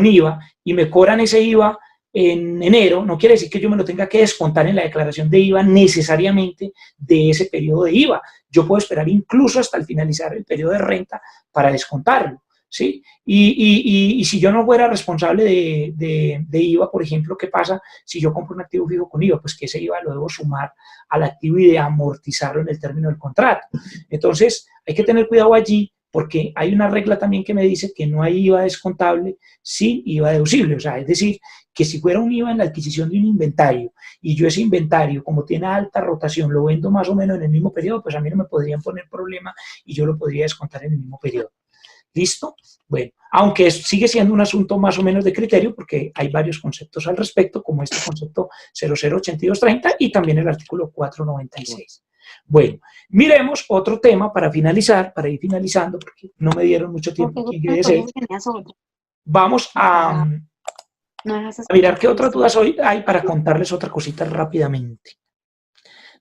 IVA y me cobran ese IVA en enero, no quiere decir que yo me lo tenga que descontar en la declaración de IVA necesariamente de ese periodo de IVA. Yo puedo esperar incluso hasta el finalizar el periodo de renta para descontarlo, ¿sí? Y si yo no fuera responsable de IVA, por ejemplo, ¿qué pasa si yo compro un activo fijo con IVA? Pues que ese IVA lo debo sumar al activo y de amortizarlo en el término del contrato. Entonces, hay que tener cuidado allí, porque hay una regla también que me dice que no hay IVA descontable sin IVA deducible. O sea, es decir, que si fuera un IVA en la adquisición de un inventario y yo ese inventario, como tiene alta rotación, lo vendo más o menos en el mismo periodo, pues a mí no me podrían poner problema y yo lo podría descontar en el mismo periodo. ¿Listo? Bueno, aunque sigue siendo un asunto más o menos de criterio, porque hay varios conceptos al respecto, como este concepto 008230 y también el artículo 496. Bueno, miremos otro tema para finalizar, para ir finalizando, porque no me dieron mucho tiempo aquí en GDC. Vamos a mirar qué otras dudas hoy hay para contarles otra cosita rápidamente.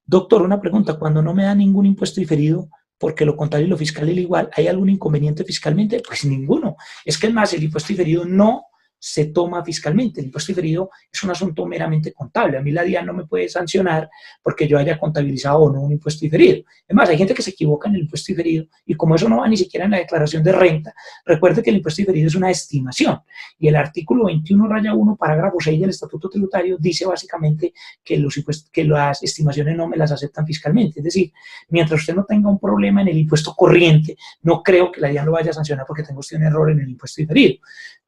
Doctor, una pregunta, cuando no me da ningún impuesto diferido, porque lo contable y lo fiscal es igual, ¿hay algún inconveniente fiscalmente? Pues ninguno. Es que es más, el impuesto diferido no se toma fiscalmente. El impuesto diferido es un asunto meramente contable. A mí la DIAN no me puede sancionar porque yo haya contabilizado o no un impuesto diferido. Es más, hay gente que se equivoca en el impuesto diferido y como eso no va ni siquiera en la declaración de renta, recuerde que el impuesto diferido es una estimación y el artículo 21-1, parágrafo 6 del Estatuto Tributario dice básicamente que las estimaciones no me las aceptan fiscalmente. Es decir, mientras usted no tenga un problema en el impuesto corriente, no creo que la DIAN lo vaya a sancionar porque tenga usted un error en el impuesto diferido.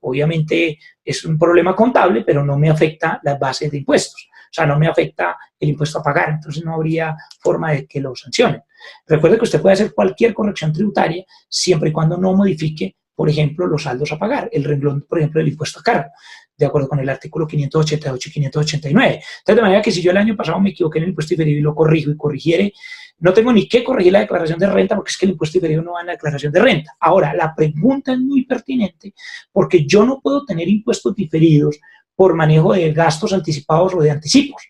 Obviamente es un problema contable, pero no me afecta las bases de impuestos. O sea, no me afecta el impuesto a pagar, entonces no habría forma de que lo sancionen. Recuerde que usted puede hacer cualquier corrección tributaria siempre y cuando no modifique, por ejemplo, los saldos a pagar, el renglón, por ejemplo, del impuesto a cargo, de acuerdo con el artículo 588 y 589. Entonces, de manera que si yo el año pasado me equivoqué en el impuesto diferido y lo corrijo y corrigiere, no tengo ni que corregir la declaración de renta porque es que el impuesto diferido no va en la declaración de renta. Ahora, la pregunta es muy pertinente porque yo no puedo tener impuestos diferidos por manejo de gastos anticipados o de anticipos.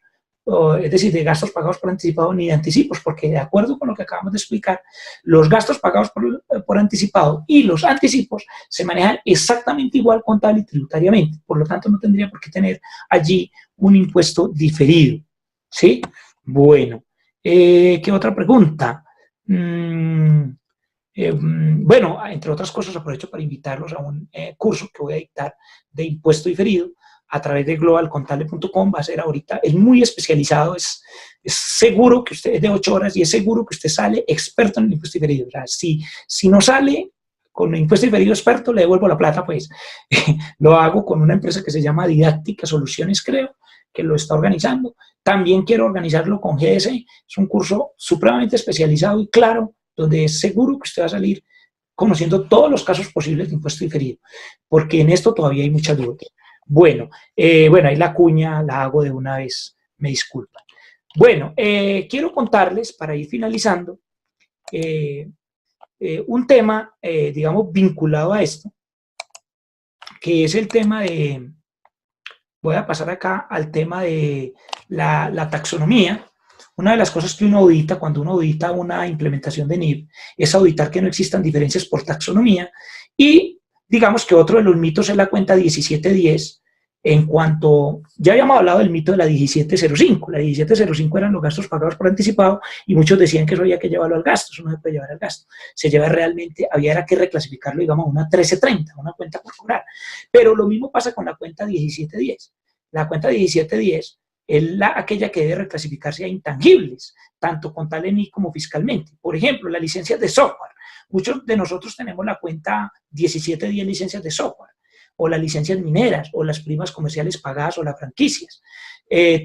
Es decir, de gastos pagados por anticipado ni de anticipos, porque de acuerdo con lo que acabamos de explicar, los gastos pagados por anticipado y los anticipos se manejan exactamente igual contable y tributariamente. Por lo tanto, no tendría por qué tener allí un impuesto diferido. ¿Sí? Bueno. ¿Qué otra pregunta? Bueno, entre otras cosas aprovecho para invitarlos a un curso que voy a dictar de impuesto diferido a través de globalcontable.com. Va a ser ahorita, es muy especializado, es seguro que usted es de 8 horas y es seguro que usted sale experto en el impuesto diferido. O sea, si no sale con el impuesto diferido experto, le devuelvo la plata, pues. Lo hago con una empresa que se llama Didáctica Soluciones, creo, que lo está organizando. También quiero organizarlo con GDC. Es un curso supremamente especializado y claro, donde es seguro que usted va a salir conociendo todos los casos posibles de impuesto diferido, porque en esto todavía hay muchas dudas. Bueno, ahí la cuña la hago de una vez, me disculpan. Bueno, quiero contarles, para ir finalizando, un tema, digamos, vinculado a esto, que es el tema de... Voy a pasar acá al tema de la taxonomía. Una de las cosas que uno audita cuando uno audita una implementación de NIF es auditar que no existan diferencias por taxonomía y digamos que otro de los mitos es la cuenta 1710 en cuanto, ya habíamos hablado del mito de la 1705, la 1705 eran los gastos pagados por anticipado y muchos decían que eso había que llevarlo al gasto, eso no se puede llevar al gasto, se lleva realmente, había que reclasificarlo digamos a una 1330, una cuenta por cobrar, pero lo mismo pasa con la cuenta 1710, la cuenta 1710 es aquella que debe reclasificarse a intangibles, tanto contable ni como fiscalmente. Por ejemplo, las licencias de software. Muchos de nosotros tenemos la cuenta 1710 licencias de software, o las licencias mineras, o las primas comerciales pagadas, o las franquicias.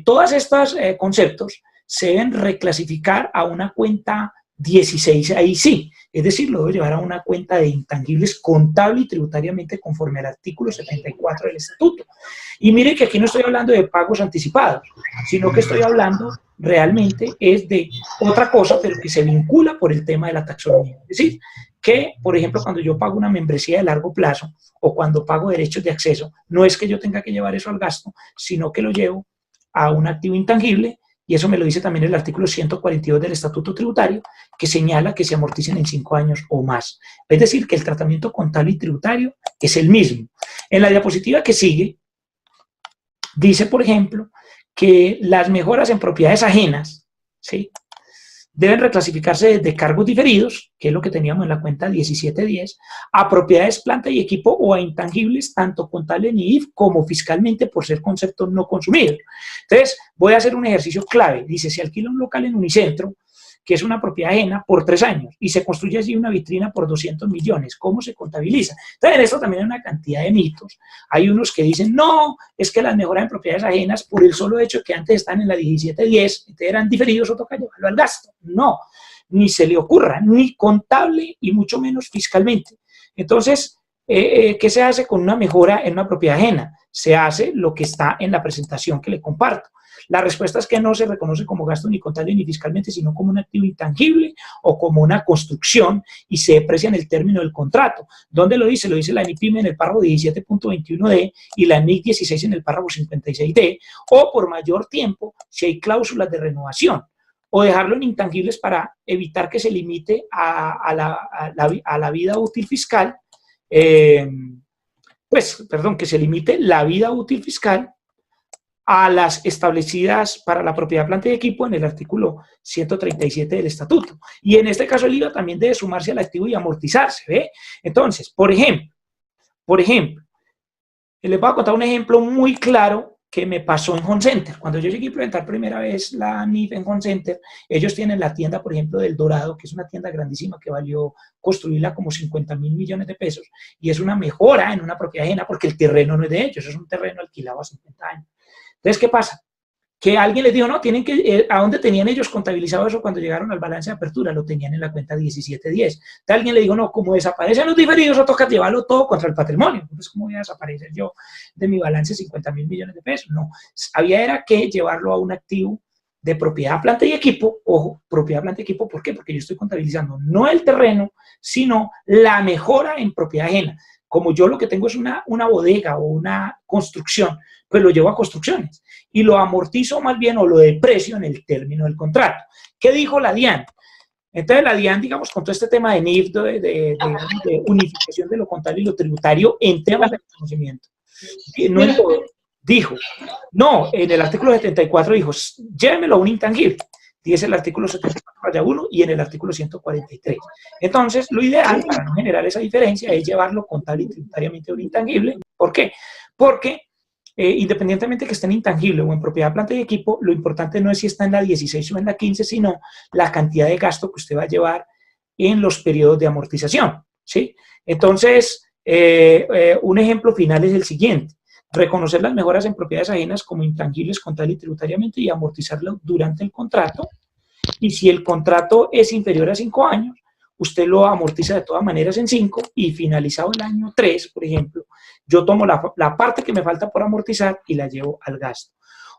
Todos estos conceptos se deben reclasificar a una cuenta 16, ahí sí, es decir, lo debe llevar a una cuenta de intangibles contable y tributariamente conforme al artículo 74 del Estatuto. Y mire que aquí no estoy hablando de pagos anticipados, sino que estoy hablando realmente es de otra cosa, pero que se vincula por el tema de la taxonomía. Es decir, que, por ejemplo, cuando yo pago una membresía de largo plazo o cuando pago derechos de acceso, no es que yo tenga que llevar eso al gasto, sino que lo llevo a un activo intangible. Y eso me lo dice también el artículo 142 del Estatuto Tributario, que señala que se amorticen en 5 años o más. Es decir, que el tratamiento contable y tributario es el mismo. En la diapositiva que sigue, dice, por ejemplo, que las mejoras en propiedades ajenas, ¿sí?, deben reclasificarse de cargos diferidos, que es lo que teníamos en la cuenta 1710, a propiedades, planta y equipo o a intangibles, tanto contable en IIF como fiscalmente por ser conceptos no consumidos. Entonces, voy a hacer un ejercicio clave. Dice, se alquila un local en Unicentro, que es una propiedad ajena, por 3 años, y se construye allí una vitrina por 200 millones. ¿Cómo se contabiliza? Entonces, en esto también hay una cantidad de mitos. Hay unos que dicen, no, es que las mejoras en propiedades ajenas, por el solo hecho de que antes están en la 1710, eran diferidos o toca llevarlo al gasto. No, ni se le ocurra, ni contable y mucho menos fiscalmente. Entonces, ¿qué se hace con una mejora en una propiedad ajena? Se hace lo que está en la presentación que le comparto. La respuesta es que no se reconoce como gasto ni contable ni fiscalmente, sino como un activo intangible o como una construcción y se deprecia en el término del contrato. ¿Dónde lo dice? Lo dice la NIPYME en el párrafo 17.21d y la NIC 16 en el párrafo 56d, o por mayor tiempo si hay cláusulas de renovación, o dejarlo en intangibles para evitar que se limite a la vida útil fiscal, que se limite la vida útil fiscal a las establecidas para la propiedad, planta y equipo en el artículo 137 del estatuto. Y en este caso el IVA también debe sumarse al activo y amortizarse, ¿ve? Entonces, por ejemplo, les voy a contar un ejemplo muy claro que me pasó en Home Center. Cuando yo llegué a implementar primera vez la NIF en Home Center, ellos tienen la tienda, por ejemplo, del Dorado, que es una tienda grandísima que valió construirla como 50.000 millones de pesos, y es una mejora en una propiedad ajena porque el terreno no es de ellos, es un terreno alquilado a 50 años. Entonces, ¿qué pasa? Que alguien les dijo, no, tienen que, ¿a dónde tenían ellos contabilizado eso cuando llegaron al balance de apertura? Lo tenían en la cuenta 1710. Entonces, alguien le dijo, no, como desaparecen los diferidos, o toca llevarlo todo contra el patrimonio. Entonces, ¿cómo voy a desaparecer yo de mi balance 50.000 millones de pesos? No, había que llevarlo a un activo de propiedad, planta y equipo. Ojo, propiedad, planta y equipo, ¿por qué? Porque yo estoy contabilizando no el terreno, sino la mejora en propiedad ajena. Como yo lo que tengo es una bodega o una construcción, pues lo llevo a construcciones y lo amortizo más bien o lo deprecio en el término del contrato. ¿Qué dijo la DIAN? Entonces la DIAN, digamos, con todo este tema de NIF, de unificación de lo contable y lo tributario en temas de reconocimiento, dijo, no, en el artículo 74 dijo, llévemelo a un intangible. Dice el artículo 74.1 y en el artículo 143. Entonces, lo ideal para no generar esa diferencia es llevarlo contable y tributariamente a un intangible. ¿Por qué? Porque independientemente que esté en intangible o en propiedad, planta y equipo, lo importante no es si está en la 16 o en la 15, sino la cantidad de gasto que usted va a llevar en los periodos de amortización, ¿sí? Entonces, un ejemplo final es el siguiente. Reconocer las mejoras en propiedades ajenas como intangibles contable y tributariamente y amortizarlo durante el contrato. Y si el contrato es inferior a 5 años, usted lo amortiza de todas maneras en 5 y finalizado el año 3, por ejemplo, yo tomo la parte que me falta por amortizar y la llevo al gasto.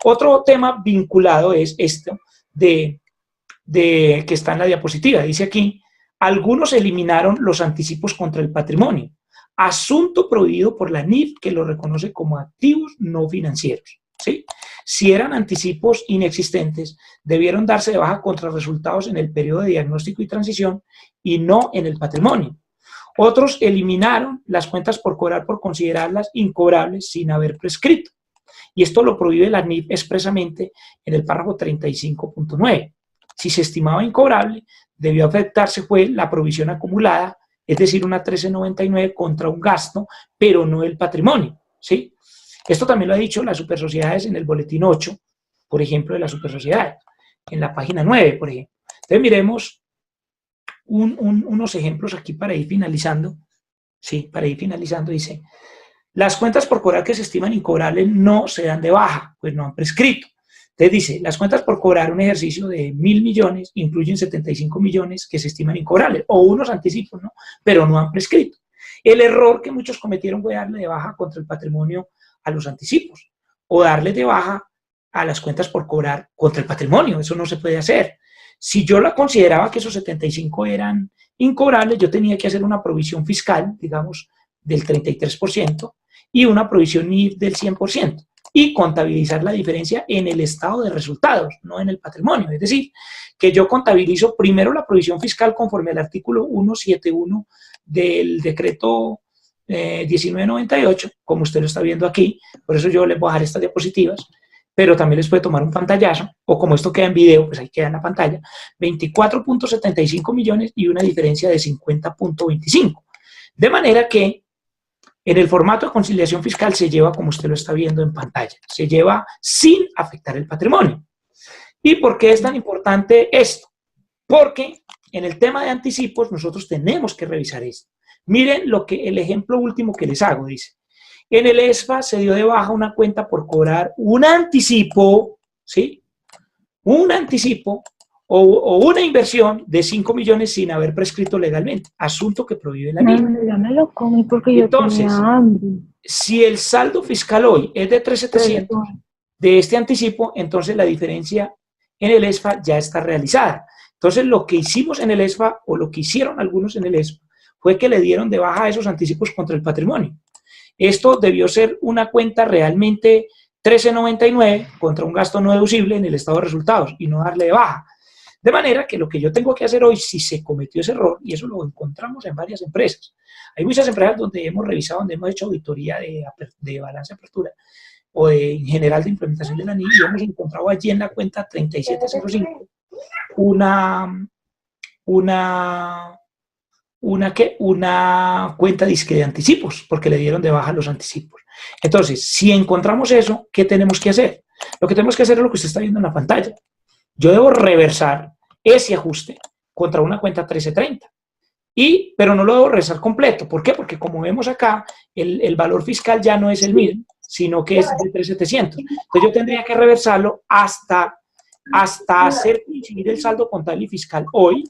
Otro tema vinculado es esto que está en la diapositiva. Dice aquí, algunos eliminaron los anticipos contra el patrimonio. Asunto prohibido por la NIF que lo reconoce como activos no financieros, ¿sí? Si eran anticipos inexistentes, debieron darse de baja contra resultados en el periodo de diagnóstico y transición y no en el patrimonio. Otros eliminaron las cuentas por cobrar por considerarlas incobrables sin haber prescrito. Y esto lo prohíbe la NIF expresamente en el párrafo 35.9. Si se estimaba incobrable, debió afectarse fue la provisión acumulada, es decir, una 1399 contra un gasto, pero no el patrimonio, ¿sí? Esto también lo ha dicho las supersociedades en el boletín 8, por ejemplo, de las supersociedades, en la página 9, por ejemplo. Entonces, miremos unos ejemplos aquí para ir finalizando. Sí, para ir finalizando, dice, las cuentas por cobrar que se estiman incobrables no se dan de baja, pues no han prescrito. Entonces dice, las cuentas por cobrar un ejercicio de 1.000 millones incluyen 75 millones que se estiman incobrables, o unos anticipos, ¿no? Pero no han prescrito. El error que muchos cometieron fue darle de baja contra el patrimonio a los anticipos, o darle de baja a las cuentas por cobrar contra el patrimonio. Eso no se puede hacer. Si yo la consideraba que esos 75 eran incobrables, yo tenía que hacer una provisión fiscal, digamos, del 33% y una provisión IF del 100%. Y contabilizar la diferencia en el estado de resultados, no en el patrimonio. Es decir, que yo contabilizo primero la provisión fiscal conforme al artículo 171 del decreto 19.98, como usted lo está viendo aquí. Por eso yo les voy a dejar estas diapositivas, pero también les puede tomar un pantallazo, o como esto queda en video, pues ahí queda en la pantalla, 24.75 millones y una diferencia de 50.25. De manera que en el formato de conciliación fiscal se lleva como usted lo está viendo en pantalla, se lleva sin afectar el patrimonio. ¿Y por qué es tan importante esto? Porque en el tema de anticipos nosotros tenemos que revisar esto. Miren el ejemplo último que les hago, dice. En el ESFA se dio de baja una cuenta por cobrar un anticipo, ¿sí? Un anticipo o una inversión de 5 millones sin haber prescrito legalmente, asunto que prohíbe la NIF. Ya me lo comí porque Entonces, yo tenía hambre. si el saldo fiscal hoy es de 3.700 de este anticipo, entonces la diferencia en el ESFA ya está realizada. Entonces, lo que hicimos en el ESFA, o lo que hicieron algunos en el ESFA, fue que le dieron de baja esos anticipos contra el patrimonio. Esto debió ser una cuenta realmente 1399 contra un gasto no deducible en el estado de resultados y no darle de baja. De manera que lo que yo tengo que hacer hoy, si se cometió ese error, y eso lo encontramos en varias empresas, hay muchas empresas donde hemos revisado, donde hemos hecho auditoría de balance de apertura, o en general de implementación de la NIF, y hemos encontrado allí en la cuenta 3705 una cuenta disque de anticipos, porque le dieron de baja los anticipos. Entonces, si encontramos eso, ¿qué tenemos que hacer? Lo que tenemos que hacer es lo que usted está viendo en la pantalla. Yo debo reversar ese ajuste contra una cuenta 1330. Pero no lo debo reversar completo. ¿Por qué? Porque como vemos acá, el valor fiscal ya no es el mismo, sino que es de 3.700. Entonces yo tendría que reversarlo hasta hacer coincidir el saldo contable y fiscal hoy,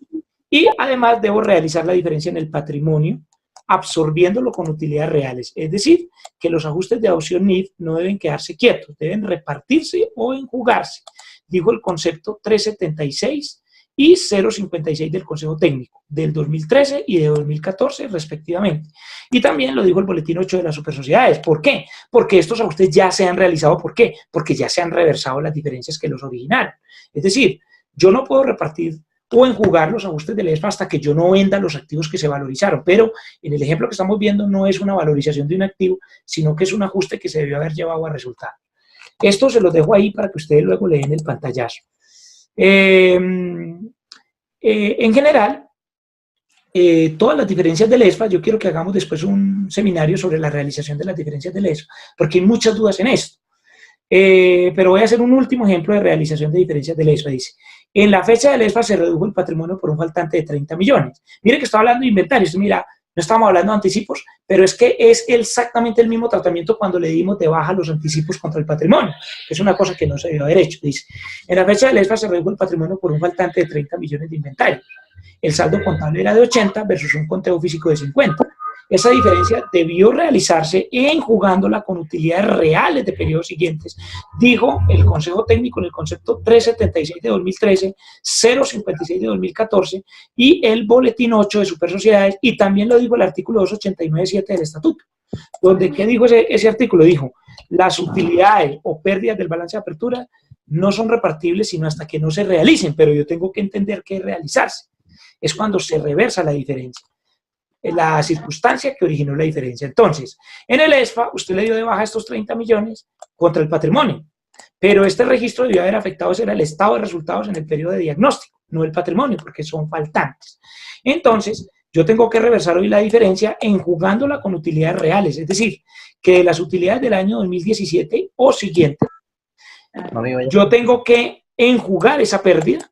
y además debo realizar la diferencia en el patrimonio, absorbiéndolo con utilidades reales. Es decir, que los ajustes de adopción NIF no deben quedarse quietos, deben repartirse o enjugarse, dijo el concepto 376 y 056 del Consejo Técnico, del 2013 y de 2014 respectivamente. Y también lo dijo el boletín 8 de las supersociedades. ¿Por qué? Porque estos ajustes ya se han realizado. ¿Por qué? Porque ya se han reversado las diferencias que los originaron. Es decir, yo no puedo repartir o enjugar los ajustes del ESFA hasta que yo no venda los activos que se valorizaron, pero en el ejemplo que estamos viendo no es una valorización de un activo, sino que es un ajuste que se debió haber llevado a resultado. Esto se los dejo ahí para que ustedes luego le den el pantallazo. En general, todas las diferencias del ESFA, yo quiero que hagamos después un seminario sobre la realización de las diferencias del ESFA, porque hay muchas dudas en esto. Pero voy a hacer un último ejemplo de realización de diferencias del ESFA. Dice, en la fecha del ESFA se redujo el patrimonio por un faltante de 30 millones. Mire que estoy hablando de inventarios. Mira, no estamos hablando de anticipos, pero es que es exactamente el mismo tratamiento cuando le dimos de baja los anticipos contra el patrimonio, que es una cosa que no se debió haber hecho. Dice, en la fecha del ESFA se redujo el patrimonio por un faltante de 30 millones de inventarios. El saldo contable era de 80 versus un conteo físico de 50. Esa diferencia debió realizarse enjugándola con utilidades reales de periodos siguientes, dijo el Consejo Técnico en el concepto 376 de 2013, 056 de 2014 y el boletín 8 de supersociedades, y también lo dijo el artículo 289.7 del estatuto, donde ¿qué dijo ese artículo? Dijo, las utilidades o pérdidas del balance de apertura no son repartibles sino hasta que no se realicen, pero yo tengo que entender qué es realizarse. Es cuando se reversa la diferencia, la circunstancia que originó la diferencia. Entonces, en el ESFA, usted le dio de baja estos 30 millones contra el patrimonio, pero este registro debió haber afectado era el estado de resultados en el periodo de diagnóstico, no el patrimonio, porque son faltantes. Entonces, yo tengo que reversar hoy la diferencia enjugándola con utilidades reales, es decir, que de las utilidades del año 2017 o siguiente, yo tengo que enjugar esa pérdida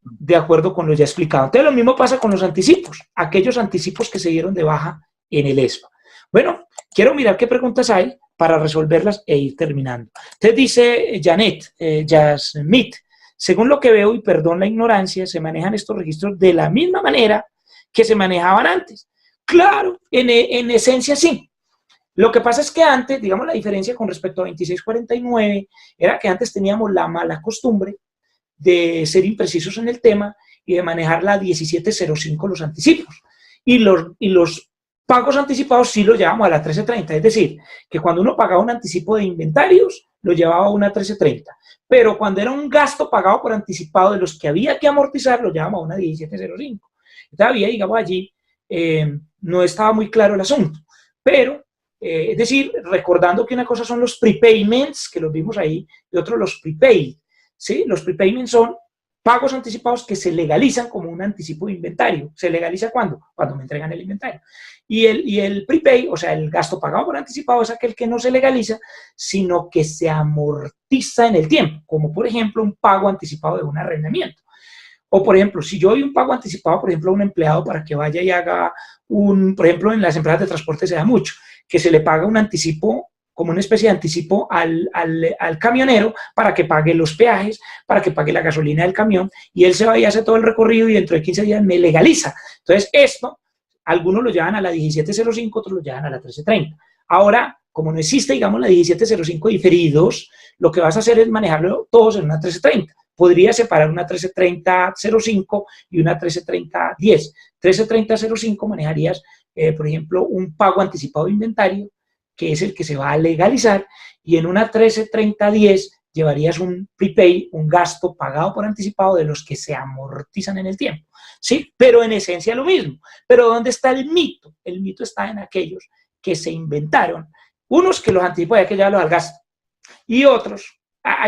de acuerdo con lo ya explicado. Entonces, lo mismo pasa con los anticipos, aquellos anticipos que se dieron de baja en el ESFA. Bueno, quiero mirar qué preguntas hay para resolverlas e ir terminando. Entonces dice Janet, Jasmith, según lo que veo, y perdón la ignorancia, se manejan estos registros de la misma manera que se manejaban antes. Claro, en esencia sí. Lo que pasa es que antes, digamos, la diferencia con respecto a 2649 era que antes teníamos la mala costumbre de ser imprecisos en el tema y de manejar la 1705 los anticipos. Y los pagos anticipados sí los llevamos a la 1330, es decir, que cuando uno pagaba un anticipo de inventarios, lo llevaba a una 1330. Pero cuando era un gasto pagado por anticipado de los que había que amortizar, lo llevamos a una 1705. Todavía, digamos, allí no estaba muy claro el asunto. pero, es decir, recordando que una cosa son los prepayments, que los vimos ahí, y otro los prepaid, ¿sí? Los prepayments son pagos anticipados que se legalizan como un anticipo de inventario. ¿Se legaliza cuándo? Cuando me entregan el inventario. Y el prepay, o sea, el gasto pagado por anticipado, es aquel que no se legaliza, sino que se amortiza en el tiempo, como por ejemplo un pago anticipado de un arrendamiento. O, por ejemplo, si yo doy un pago anticipado, por ejemplo, a un empleado para que vaya y haga por ejemplo, en las empresas de transporte se da mucho, que se le paga un anticipo, como una especie de anticipo al camionero para que pague los peajes, para que pague la gasolina del camión, y él se va y hace todo el recorrido y dentro de 15 días me legaliza. Entonces, esto, algunos lo llevan a la 1705, otros lo llevan a la 1330. Ahora, como no existe, digamos, la 1705 diferidos, lo que vas a hacer es manejarlo todos en una 1330. Podría separar una 1330-05 y una 1330-10. 1330-05 manejarías, por ejemplo, un pago anticipado de inventario, que es el que se va a legalizar, y en una 1330-10 llevarías un prepay, un gasto pagado por anticipado de los que se amortizan en el tiempo, ¿sí? Pero en esencia lo mismo. Pero ¿dónde está el mito? El mito está en aquellos que se inventaron, unos que los anticipos hay que llevarlos al gasto, y otros,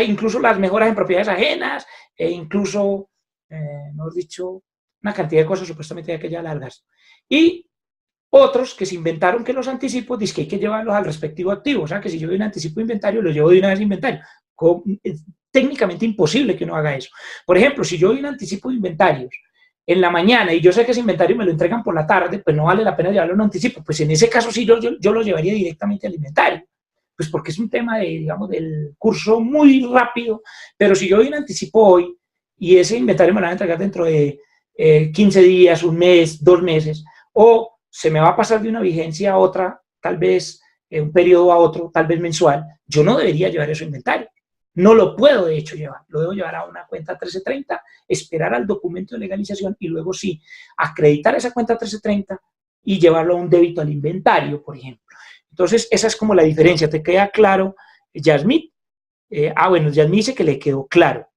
incluso las mejoras en propiedades ajenas, e incluso, mejor dicho, una cantidad de cosas supuestamente hay que llevarlas al gasto. Y otros que se inventaron que los anticipos, dice que hay que llevarlos al respectivo activo, o sea que si yo doy un anticipo de inventario, lo llevo de una vez a inventario. Es técnicamente imposible que uno haga eso. Por ejemplo, si yo doy un anticipo de inventarios en la mañana y yo sé que ese inventario me lo entregan por la tarde, pues no vale la pena llevarlo a un anticipo. Pues en ese caso sí yo lo llevaría directamente al inventario, pues porque es un tema de, digamos, del curso muy rápido, pero si yo doy un anticipo hoy y ese inventario me lo van a entregar dentro de 15 días, un mes, 2 meses, o se me va a pasar de una vigencia a otra, tal vez un periodo a otro, tal vez mensual, yo no debería llevar eso a inventario. No lo puedo, de hecho, llevar. Lo debo llevar a una cuenta 1330, esperar al documento de legalización y luego sí, acreditar esa cuenta 1330 y llevarlo a un débito al inventario, por ejemplo. Entonces, esa es como la diferencia. ¿Te queda claro, Yasmín? Bueno, Yasmín dice que le quedó claro.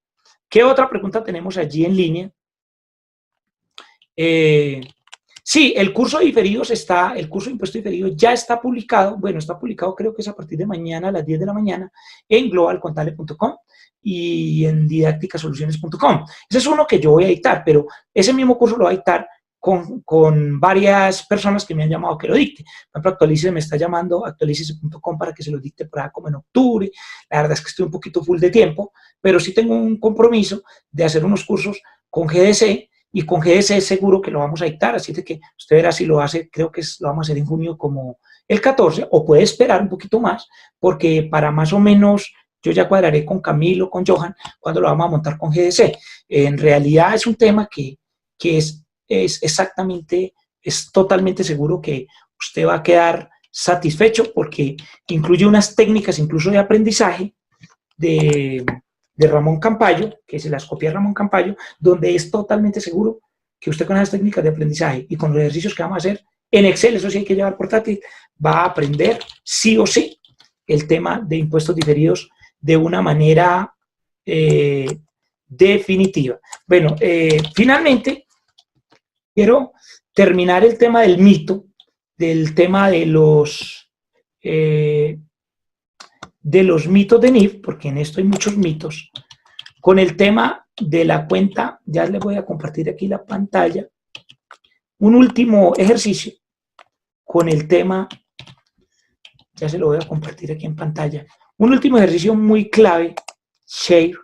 ¿Qué otra pregunta tenemos allí en línea? Sí, el curso de diferidos el curso de impuesto diferido ya está publicado, bueno, está publicado creo que es a partir de mañana a las 10 de la mañana en globalcontable.com y en didácticasoluciones.com. Ese es uno que yo voy a dictar, pero ese mismo curso lo voy a dictar con varias personas que me han llamado que lo dicte. Por ejemplo, Actualice me está llamando, actualice.com para que se lo dicte por ahí como en octubre. La verdad es que estoy un poquito full de tiempo, pero sí tengo un compromiso de hacer unos cursos con GDC, y con GDC es seguro que lo vamos a dictar, así de que usted verá si lo hace, creo que lo vamos a hacer en junio como el 14, o puede esperar un poquito más, porque para más o menos, yo ya cuadraré con Camilo, con Johan, cuando lo vamos a montar con GDC. En realidad es un tema que es exactamente, es totalmente seguro que usted va a quedar satisfecho, porque incluye unas técnicas incluso de aprendizaje de Ramón Campayo, que se las copia Ramón Campayo, donde es totalmente seguro que usted con esas técnicas de aprendizaje y con los ejercicios que vamos a hacer en Excel, eso sí hay que llevar portátil, va a aprender sí o sí el tema de impuestos diferidos de una manera definitiva. Bueno, finalmente quiero terminar el tema del mito, del tema de los mitos de NIF, porque en esto hay muchos mitos, con el tema de la cuenta. Ya les voy a compartir aquí la pantalla, un último ejercicio con el tema, ya se lo voy a compartir aquí en pantalla, un último ejercicio muy clave, share,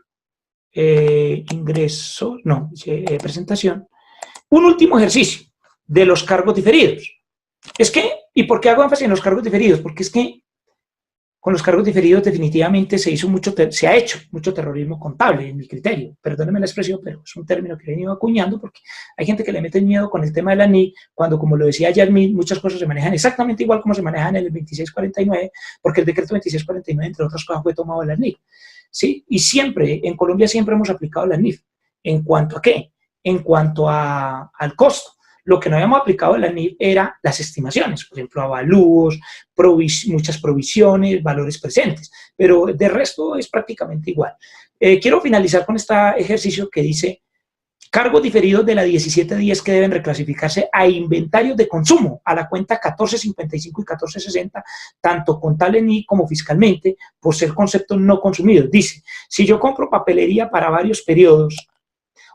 ingreso, no, presentación, un último ejercicio de los cargos diferidos. Es que, ¿y por qué hago énfasis en los cargos diferidos? Porque es que con los cargos diferidos definitivamente se ha hecho mucho terrorismo contable, en mi criterio. Perdónenme la expresión, pero es un término que he venido acuñando porque hay gente que le mete miedo con el tema de la NIF, cuando, como lo decía Yasmín, muchas cosas se manejan exactamente igual como se manejan en el 2649, porque el decreto 2649, entre otras cosas, fue tomado de la NIF. ¿Sí? Y siempre, en Colombia siempre hemos aplicado la NIF. ¿En cuanto a qué? En cuanto al costo. Lo que no habíamos aplicado en la NIF era las estimaciones, por ejemplo, avalúos, muchas provisiones, valores presentes, pero de resto es prácticamente igual. Quiero finalizar con este ejercicio que dice, Cargos diferidos de la 1710 que deben reclasificarse a inventarios de consumo, a la cuenta 1455 y 1460, tanto contable ni como fiscalmente, por ser conceptos no consumidos. Dice, si yo compro papelería para varios periodos,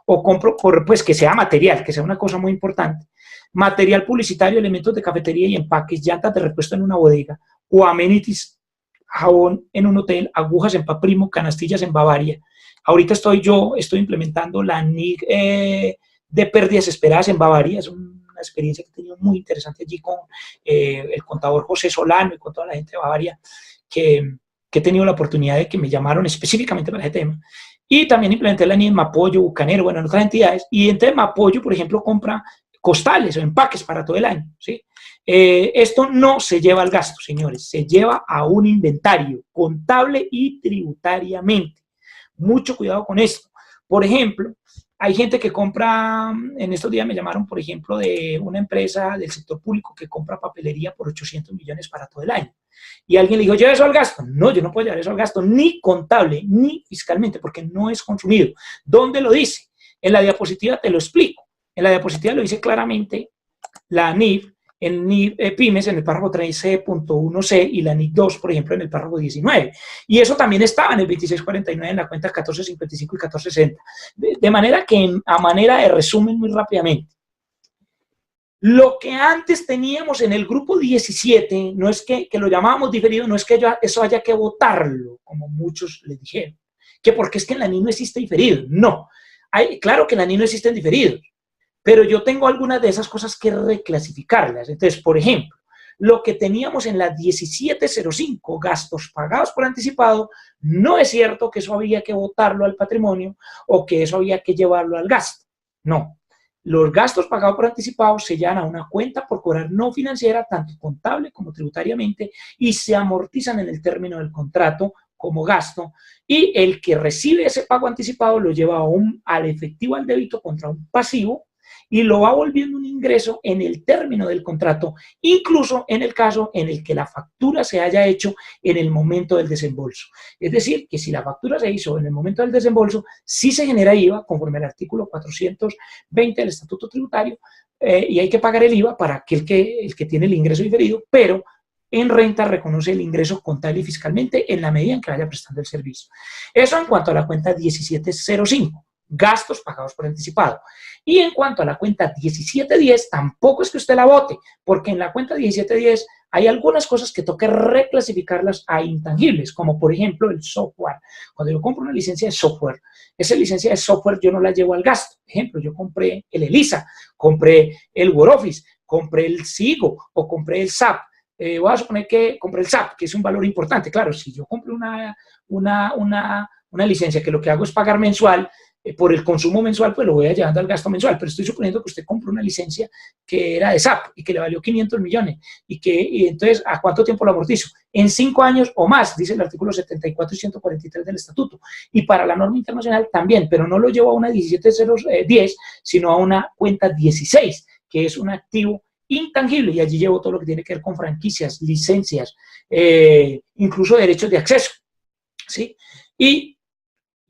o compro, pues que sea material, que sea una cosa muy importante, material publicitario, elementos de cafetería y empaques, llantas de repuesto en una bodega, o amenities, jabón en un hotel, agujas en Paprimo, canastillas en Bavaria. Ahorita estoy implementando la NIC de pérdidas esperadas en Bavaria. Es una experiencia que he tenido muy interesante allí con el contador José Solano y con toda la gente de Bavaria, que he tenido la oportunidad de que me llamaron específicamente para ese tema. Y también implementé la NIC en Mapollo, Bucanero, bueno, en otras entidades. Y entre Mapollo, por ejemplo, compra costales o empaques para todo el año, ¿sí? Esto no se lleva al gasto, señores, se lleva a un inventario contable y tributariamente. Mucho cuidado con esto. Por ejemplo, hay gente que compra, en estos días me llamaron, por ejemplo, de una empresa del sector público que compra papelería por 800 millones para todo el año. Y alguien le dijo, ¿lleva eso al gasto? No, yo no puedo llevar eso al gasto, ni contable, ni fiscalmente, porque no es consumido. ¿Dónde lo dice? En la diapositiva te lo explico. En la diapositiva lo dice claramente la NIF, en NIF Pymes en el párrafo 13.1c y la NIF 2, por ejemplo, en el párrafo 19. Y eso también estaba en el 2649 en la cuenta 1455 y 1460. De manera que, a manera de resumen muy rápidamente, lo que antes teníamos en el grupo 17, no es que lo llamábamos diferido, no es que eso haya que votarlo, como muchos le dijeron, que porque es que en la NIF no existe diferido. No, claro que en la NIF no existen diferidos, pero yo tengo algunas de esas cosas que reclasificarlas. Entonces, por ejemplo, lo que teníamos en la 1705, gastos pagados por anticipado, no es cierto que eso había que botarlo al patrimonio o que eso había que llevarlo al gasto. No. Los gastos pagados por anticipado se llevan a una cuenta por cobrar no financiera, tanto contable como tributariamente, y se amortizan en el término del contrato como gasto, y el que recibe ese pago anticipado lo lleva al efectivo, al débito, contra un pasivo, y lo va volviendo un ingreso en el término del contrato, incluso en el caso en el que la factura se haya hecho en el momento del desembolso. Es decir, que si la factura se hizo en el momento del desembolso, sí se genera IVA conforme al artículo 420 del Estatuto Tributario, y hay que pagar el IVA para aquel el que tiene el ingreso diferido, pero en renta reconoce el ingreso contable y fiscalmente en la medida en que vaya prestando el servicio. Eso en cuanto a la cuenta 1705. Gastos pagados por anticipado. Y en cuanto a la cuenta 1710, tampoco es que usted la vote, porque en la cuenta 1710 hay algunas cosas que toca reclasificarlas a intangibles, como por ejemplo el software. Cuando yo compro una licencia de software, esa licencia de software yo no la llevo al gasto. Por ejemplo, yo compré el ELISA, compré el WordOffice, compré el SIGO o compré el SAP. Voy a suponer que compré el SAP, que es un valor importante. Claro, si yo compro una licencia que lo que hago es pagar mensual, por el consumo mensual, pues lo voy a llevando al gasto mensual, pero estoy suponiendo que usted compró una licencia que era de SAP y que le valió 500 millones y entonces, ¿a cuánto tiempo lo amortizo? En 5 años o más, dice el artículo 74 y 143 del estatuto. Y para la norma internacional también, pero no lo llevo a una 17010, sino a una cuenta 16, que es un activo intangible, y allí llevo todo lo que tiene que ver con franquicias, licencias, incluso derechos de acceso, ¿sí?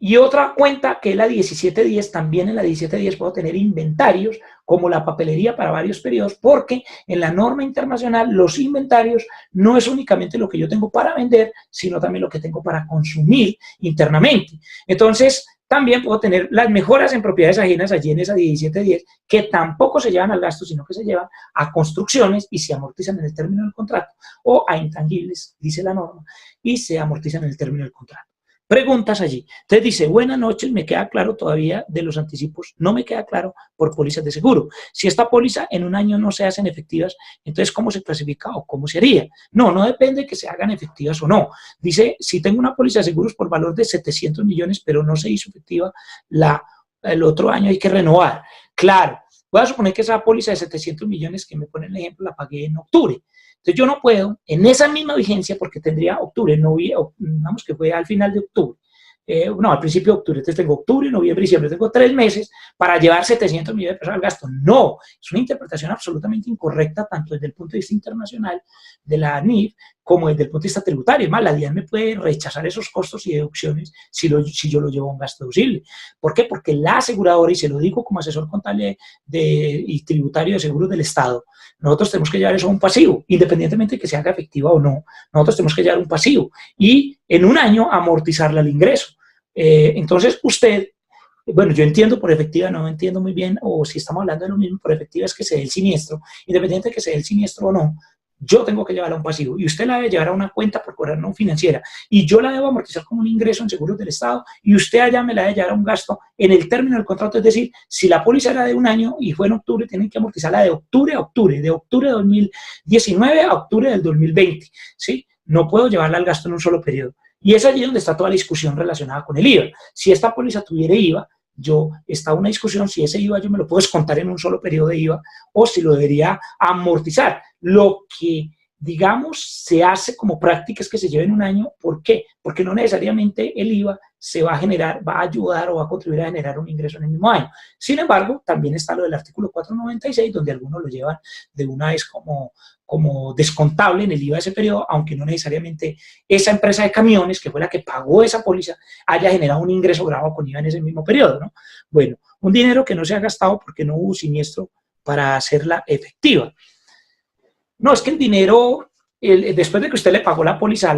Y otra cuenta que es la 1710, también en la 1710 puedo tener inventarios como la papelería para varios periodos, porque en la norma internacional los inventarios no es únicamente lo que yo tengo para vender, sino también lo que tengo para consumir internamente. Entonces, también puedo tener las mejoras en propiedades ajenas allí en esa 1710, que tampoco se llevan al gasto, sino que se llevan a construcciones y se amortizan en el término del contrato, o a intangibles, dice la norma, y se amortizan en el término del contrato. Preguntas allí. Entonces dice, buenas noches, me queda claro todavía de los anticipos, no me queda claro por pólizas de seguro. Si esta póliza en un año no se hacen efectivas, entonces ¿cómo se clasifica o cómo se haría? No depende de que se hagan efectivas o no. Dice, si tengo una póliza de seguros por valor de 700 millones, pero no se hizo efectiva, el otro año hay que renovar. Claro, voy a suponer que esa póliza de 700 millones que me pone el ejemplo la pagué en octubre. Entonces yo no puedo, en esa misma vigencia, porque tendría octubre, no, digamos que fue al final de octubre, no, al principio de octubre, entonces tengo octubre, noviembre, diciembre, tengo 3 meses para llevar 700 millones de pesos al gasto. No, es una interpretación absolutamente incorrecta, tanto desde el punto de vista internacional de la ANIF, como desde el punto de vista tributario. Es más, la DIAN me puede rechazar esos costos y deducciones si yo lo llevo a un gasto deducible. ¿Por qué? Porque la aseguradora, y se lo digo como asesor contable y tributario de seguros del Estado, nosotros tenemos que llevar eso a un pasivo, independientemente de que se haga efectiva o no. Nosotros tenemos que llevar un pasivo y en un año amortizarle al ingreso. Entonces, usted, bueno, yo entiendo por efectiva, no entiendo muy bien, o si estamos hablando de lo mismo, por efectiva es que se dé el siniestro, independiente de que se dé el siniestro o no, yo tengo que llevarla a un pasivo y usted la debe llevar a una cuenta por cobrar no financiera y yo la debo amortizar como un ingreso en seguros del Estado y usted allá me la debe llevar a un gasto en el término del contrato, es decir, si la póliza era de un año y fue en octubre, tienen que amortizarla de octubre a octubre, de octubre de 2019 a octubre del 2020, ¿sí? No puedo llevarla al gasto en un solo periodo. Y es allí donde está toda la discusión relacionada con el IVA. Si esta póliza tuviera IVA, está una discusión si ese IVA yo me lo puedo descontar en un solo periodo de IVA o si lo debería amortizar. Lo que, digamos, se hace como práctica es que se lleve en un año. ¿Por qué? Porque no necesariamente el IVA se va a generar, va a ayudar o va a contribuir a generar un ingreso en el mismo año. Sin embargo, también está lo del artículo 496, donde algunos lo llevan de una vez como descontable en el IVA de ese periodo, aunque no necesariamente esa empresa de camiones, que fue la que pagó esa póliza, haya generado un ingreso grabado con IVA en ese mismo periodo, ¿no? Bueno, un dinero que no se ha gastado porque no hubo siniestro para hacerla efectiva. No, es que el dinero, después de que usted le pagó la póliza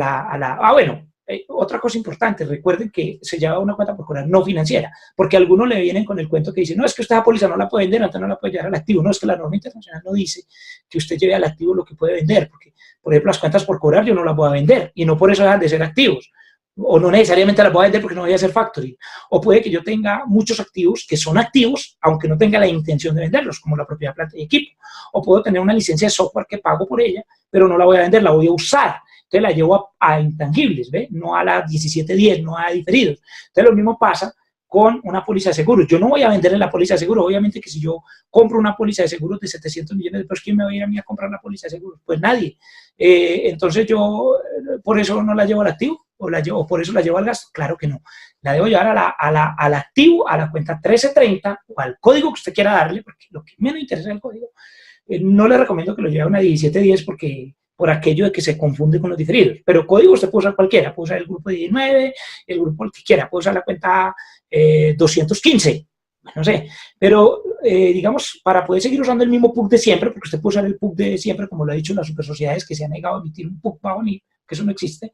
otra cosa importante, recuerden que se lleva una cuenta por cobrar no financiera, porque algunos le vienen con el cuento que dicen, no, es que usted esa póliza no la puede vender, entonces no la puede llevar al activo. No, es que la norma internacional no dice que usted lleve al activo lo que puede vender, porque, por ejemplo, las cuentas por cobrar yo no las voy a vender, y no por eso dejan de ser activos, o no necesariamente las voy a vender porque no voy a hacer factoring, o puede que yo tenga muchos activos que son activos, aunque no tenga la intención de venderlos, como la propiedad, planta y equipo, o puedo tener una licencia de software que pago por ella, pero no la voy a vender, la voy a usar. Entonces la llevo a intangibles, ¿ve? No a las 1710, no a diferidos. Entonces lo mismo pasa con una póliza de seguros. Yo no voy a venderle la póliza de seguros. Obviamente que si yo compro una póliza de seguros de 700 millones de pesos, ¿quién me va a ir a mí a comprar la póliza de seguros? Pues nadie. Entonces yo por eso no la llevo al activo o por eso la llevo al gasto. Claro que no. La debo llevar al activo, a la cuenta 1330 o al código que usted quiera darle, porque lo que menos interesa es el código. No le recomiendo que lo lleve a una 1710 porque por aquello de que se confunde con los diferidos. Pero código usted puede usar cualquiera, puede usar el grupo 19, el grupo que quiera, puede usar la cuenta 215, no sé. Pero, digamos, para poder seguir usando el mismo PUC de siempre, porque usted puede usar el PUC de siempre, como lo ha dicho las supersociedades que se han negado a emitir un PUC bajo NIF, que eso no existe,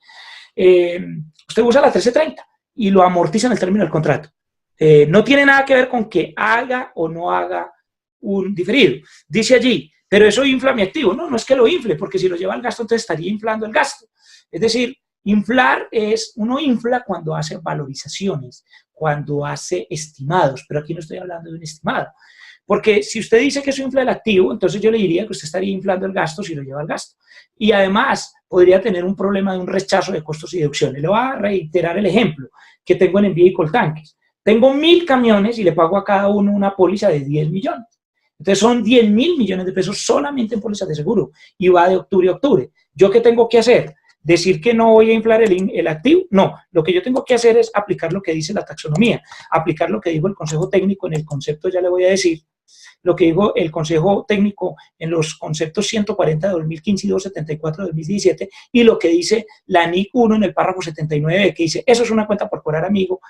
usted usa la 1330 y lo amortiza en el término del contrato. No tiene nada que ver con que haga o no haga un diferido. Dice allí, pero eso infla mi activo. No, no es que lo infle, porque si lo lleva al gasto, entonces estaría inflando el gasto. Es decir, inflar uno infla cuando hace valorizaciones, cuando hace estimados, pero aquí no estoy hablando de un estimado. Porque si usted dice que eso infla el activo, entonces yo le diría que usted estaría inflando el gasto si lo lleva al gasto. Y además podría tener un problema de un rechazo de costos y deducciones. Le voy a reiterar el ejemplo que tengo en Vehicle Tanques. Tengo 1000 camiones y le pago a cada uno una póliza de 10 millones. Entonces son 10.000 millones de pesos solamente en pólizas de seguro y va de octubre a octubre. ¿Yo qué tengo que hacer? ¿Decir que no voy a inflar el activo? No, lo que yo tengo que hacer es aplicar lo que dice la taxonomía, aplicar lo que dijo el Consejo Técnico en el concepto, ya le voy a decir, lo que dijo el Consejo Técnico en los conceptos 140 de 2015 y 274 de 2017 y lo que dice la NIC 1 en el párrafo 79 que dice, eso es una cuenta por cobrar, amigo,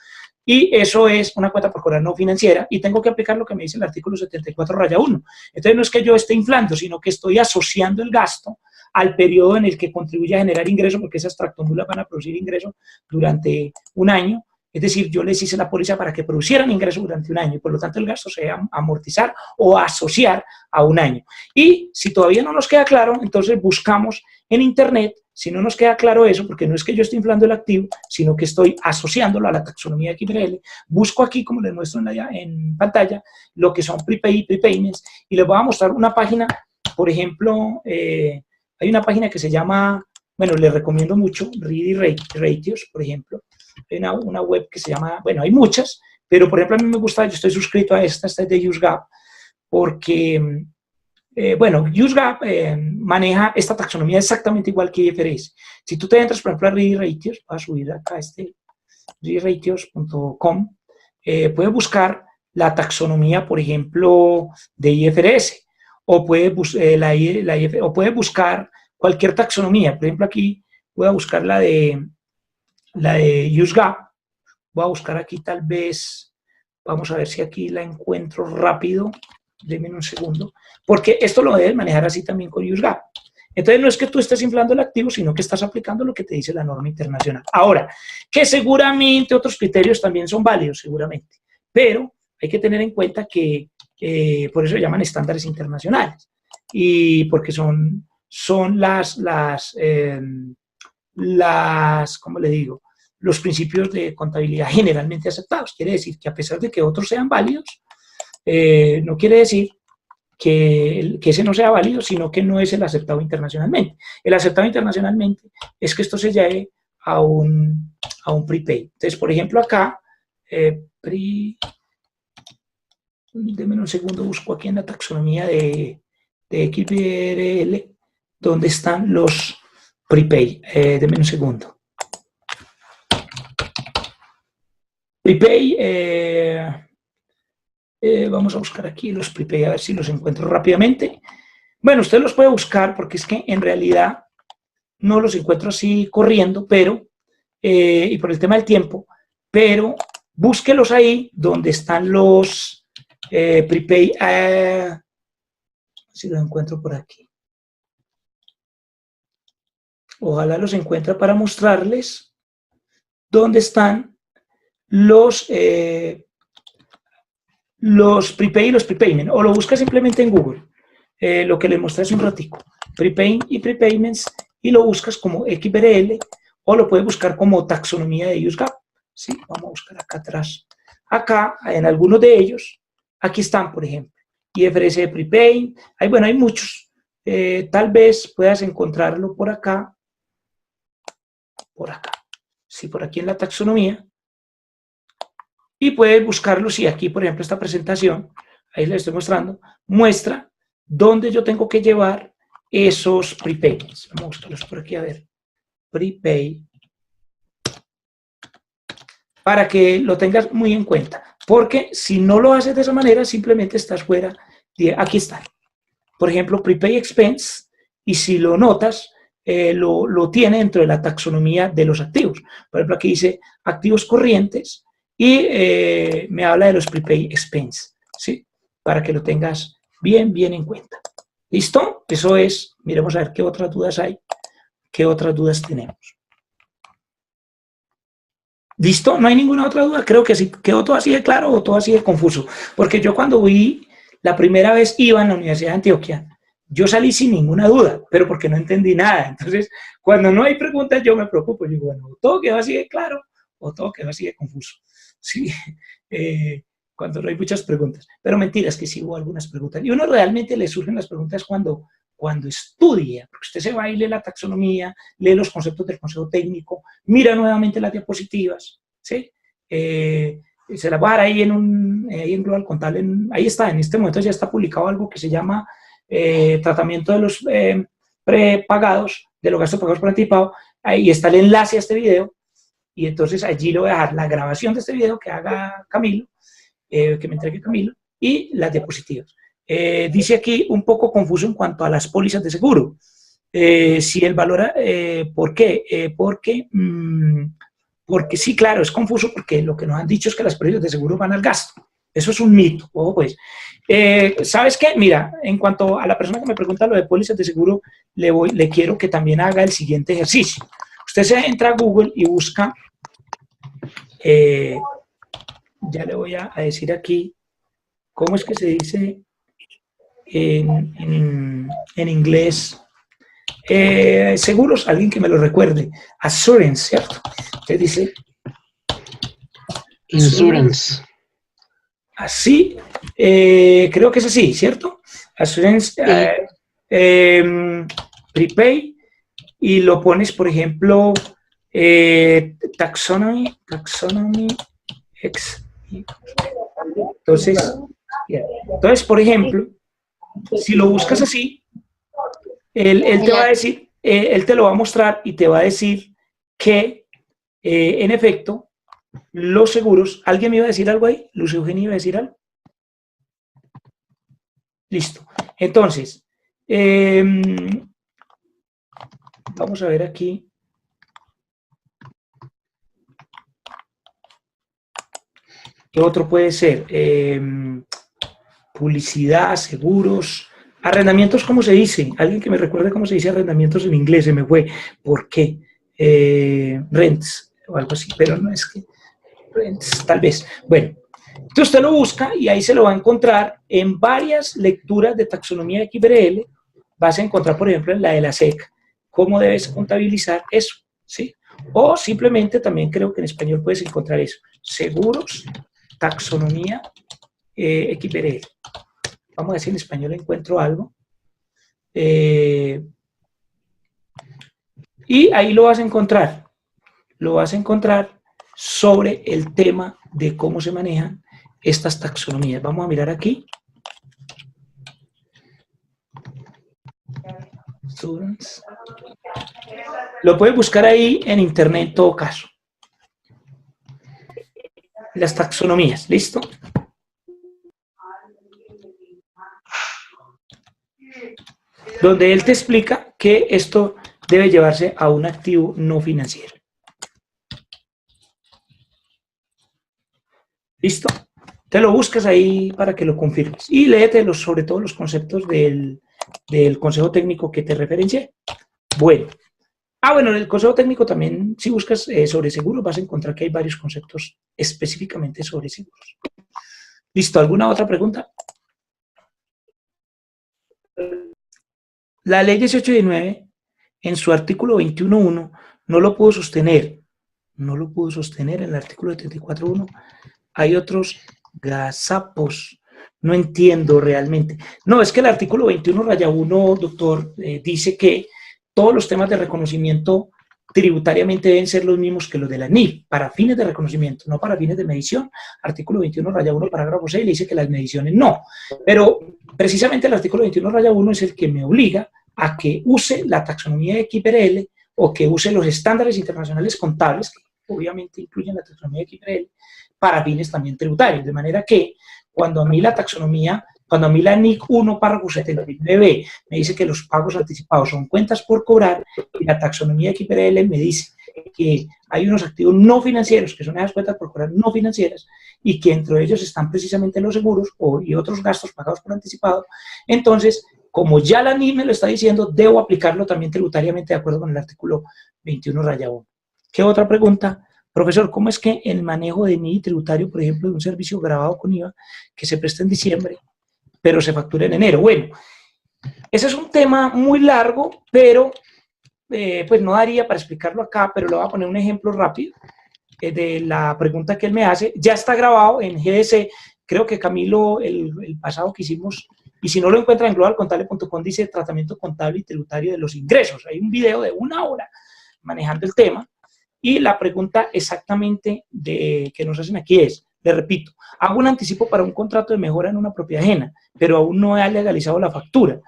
y eso es una cuenta por cobrar no financiera y tengo que aplicar lo que me dice el artículo 74-1. Entonces no es que yo esté inflando, sino que estoy asociando el gasto al periodo en el que contribuye a generar ingreso, porque esas tractomulas van a producir ingreso durante un año. Es decir, yo les hice la póliza para que producieran ingreso durante un año y por lo tanto el gasto se debe amortizar o asociar a un año. Y si todavía no nos queda claro, entonces buscamos en internet, si no nos queda claro eso, porque no es que yo esté inflando el activo, sino que estoy asociándolo a la taxonomía de XBRL, busco aquí, como les muestro en pantalla, lo que son prepay, prepayments, y les voy a mostrar una página, por ejemplo, hay una página que se llama, bueno, les recomiendo mucho, Ready Ratios, por ejemplo. Hay una web que se llama, bueno, hay muchas, pero por ejemplo a mí me gusta, yo estoy suscrito a esta es de UseGap, porque, bueno, UseGap maneja esta taxonomía exactamente igual que IFRS. Si tú te entras, por ejemplo, a Ready Ratios, voy a subir acá gratios.com, puedes buscar la taxonomía, por ejemplo, de IFRS, o puedes, o puedes buscar cualquier taxonomía. Por ejemplo, aquí voy a buscar la de USGAP. Voy a buscar aquí tal vez, vamos a ver si aquí la encuentro rápido. Denme un segundo, porque esto lo debes manejar así también con USGAP. Entonces no es que tú estés inflando el activo, sino que estás aplicando lo que te dice la norma internacional. Ahora, que seguramente otros criterios también son válidos, seguramente, pero hay que tener en cuenta que por eso se llaman estándares internacionales, y porque son ¿cómo le digo? Los principios de contabilidad generalmente aceptados. Quiere decir que a pesar de que otros sean válidos, no quiere decir que ese no sea válido, sino que no es el aceptado internacionalmente. El aceptado internacionalmente es que esto se lleve a un prepay. Entonces, por ejemplo, acá, denme un segundo, busco aquí en la taxonomía de XBRL, donde están los prepay. Denme un segundo. Prepay, vamos a buscar aquí los prepay, a ver si los encuentro rápidamente. Bueno, usted los puede buscar porque es que en realidad no los encuentro así corriendo, pero, y por el tema del tiempo, pero búsquelos ahí donde están los prepay, si los encuentro por aquí. Ojalá los encuentre para mostrarles dónde están los prepay y los prepayment, o lo busca simplemente en Google, lo que les mostré hace un ratico, prepay y prepayments, y lo buscas como XBRL, o lo puedes buscar como taxonomía de USGAP, ¿sí? Vamos a buscar acá atrás. Acá, en algunos de ellos, aquí están, por ejemplo, IFRS de prepay, bueno, hay muchos, tal vez puedas encontrarlo por acá, sí, por aquí en la taxonomía, y puedes buscarlo, si aquí, por ejemplo, esta presentación, ahí les estoy mostrando, muestra dónde yo tengo que llevar esos prepayments. Vamos a buscarlos por aquí, a ver. Prepay. Para que lo tengas muy en cuenta. Porque si no lo haces de esa manera, simplemente estás fuera. Aquí está. Por ejemplo, prepay expense, y si lo notas, lo tiene dentro de la taxonomía de los activos. Por ejemplo, aquí dice activos corrientes, y me habla de los prepay expense, ¿sí? Para que lo tengas bien en cuenta. ¿Listo? Eso es, miremos a ver qué otras dudas hay, qué otras dudas tenemos. ¿Listo? ¿No hay ninguna otra duda? Creo que sí, quedó todo así de claro o todo así de confuso. Porque yo cuando la primera vez iba en la Universidad de Antioquia, yo salí sin ninguna duda, pero porque no entendí nada. Entonces, cuando no hay preguntas, yo me preocupo. Yo digo, bueno, todo quedó así de claro o todo quedó así de confuso. Sí, cuando no hay muchas preguntas. Pero mentiras, que sí hubo algunas preguntas. Y uno realmente le surgen las preguntas cuando estudia, porque usted se va y lee la taxonomía, lee los conceptos del consejo técnico, mira nuevamente las diapositivas, ¿sí? Se las va a dar ahí en Global Contable, ahí está, en este momento ya está publicado algo que se llama tratamiento de los prepagados, de los gastos pagados por anticipado, ahí está el enlace a este video, y entonces allí le voy a dejar la grabación de este video que haga Camilo, que me entregue Camilo, y las diapositivas. Dice aquí un poco confuso en cuanto a las pólizas de seguro. Si el valor, ¿por qué? Porque sí, claro, es confuso porque lo que nos han dicho es que las pólizas de seguro van al gasto. Eso es un mito, ojo pues. ¿Sabes qué? Mira, en cuanto a la persona que me pregunta lo de pólizas de seguro, le quiero que también haga el siguiente ejercicio. Usted se entra a Google y busca, ya le voy a decir aquí, ¿cómo es que se dice en inglés? Seguros, alguien que me lo recuerde. Assurance, ¿cierto? Usted dice Insurance. Así, creo que es así, ¿cierto? Assurance, prepay, y lo pones, por ejemplo, taxonomy, entonces, por ejemplo, si lo buscas así, él te va a decir, él te lo va a mostrar y te va a decir que, en efecto, los seguros. ¿Alguien me iba a decir algo ahí? ¿Luz Eugenia iba a decir algo? Listo. Entonces, vamos a ver aquí. ¿Qué otro puede ser? Publicidad, seguros, arrendamientos, ¿cómo se dice? Alguien que me recuerde cómo se dice arrendamientos en inglés, se me fue. ¿Por qué? Rents o algo así, pero no es que rents, tal vez. Bueno, entonces usted lo busca y ahí se lo va a encontrar en varias lecturas de taxonomía de XBRL. Vas a encontrar, por ejemplo, en la de la SEC, cómo debes contabilizar eso, ¿sí? O simplemente también creo que en español puedes encontrar eso. Seguros, taxonomía, XBRL. Vamos a ver si en español encuentro algo. Y ahí lo vas a encontrar. Lo vas a encontrar sobre el tema de cómo se manejan estas taxonomías. Vamos a mirar aquí. Students. Lo puedes buscar ahí en internet en todo caso. Las taxonomías, ¿listo? Donde él te explica que esto debe llevarse a un activo no financiero. ¿Listo? Te lo buscas ahí para que lo confirmes. Y léete sobre todo los conceptos del consejo técnico que te referencié. Bueno. Bueno, en el consejo técnico también, si buscas sobre seguros, vas a encontrar que hay varios conceptos específicamente sobre seguros. ¿Listo? ¿Alguna otra pregunta? La ley 1819, en su artículo 21.1, no lo pudo sostener. No lo pudo sostener en el artículo 74.1. Hay otros gazapos. No entiendo realmente. No, es que el artículo 21-1, doctor, dice que todos los temas de reconocimiento tributariamente deben ser los mismos que los de la NIF, para fines de reconocimiento, no para fines de medición. Artículo 21-1, parágrafo 6, le dice que las mediciones no. Pero precisamente el artículo 21-1 es el que me obliga a que use la taxonomía de XBRL o que use los estándares internacionales contables, que obviamente incluyen la taxonomía de XBRL, para fines también tributarios. De manera que cuando a mí la taxonomía, cuando a mí la NIC 1, párrafo 79b, me dice que los pagos anticipados son cuentas por cobrar, y la taxonomía de XBRL me dice que hay unos activos no financieros, que son esas cuentas por cobrar no financieras, y que entre ellos están precisamente los seguros y otros gastos pagados por anticipado. Entonces, como ya la NIC me lo está diciendo, debo aplicarlo también tributariamente de acuerdo con el artículo 21-1. ¿Qué otra pregunta? Profesor, ¿cómo es que el manejo de NII tributario, por ejemplo, de un servicio grabado con IVA que se presta en diciembre, pero se factura en enero? Bueno, ese es un tema muy largo, pero pues no daría para explicarlo acá, pero le voy a poner un ejemplo rápido de la pregunta que él me hace. Ya está grabado en GDC, creo que Camilo, el pasado que hicimos, y si no lo encuentran en globalcontable.com, dice tratamiento contable y tributario de los ingresos. Hay un video de 1 hora manejando el tema. Y la pregunta exactamente que nos hacen aquí es, le repito, hago un anticipo para un contrato de mejora en una propiedad ajena, pero aún no he legalizado la factura.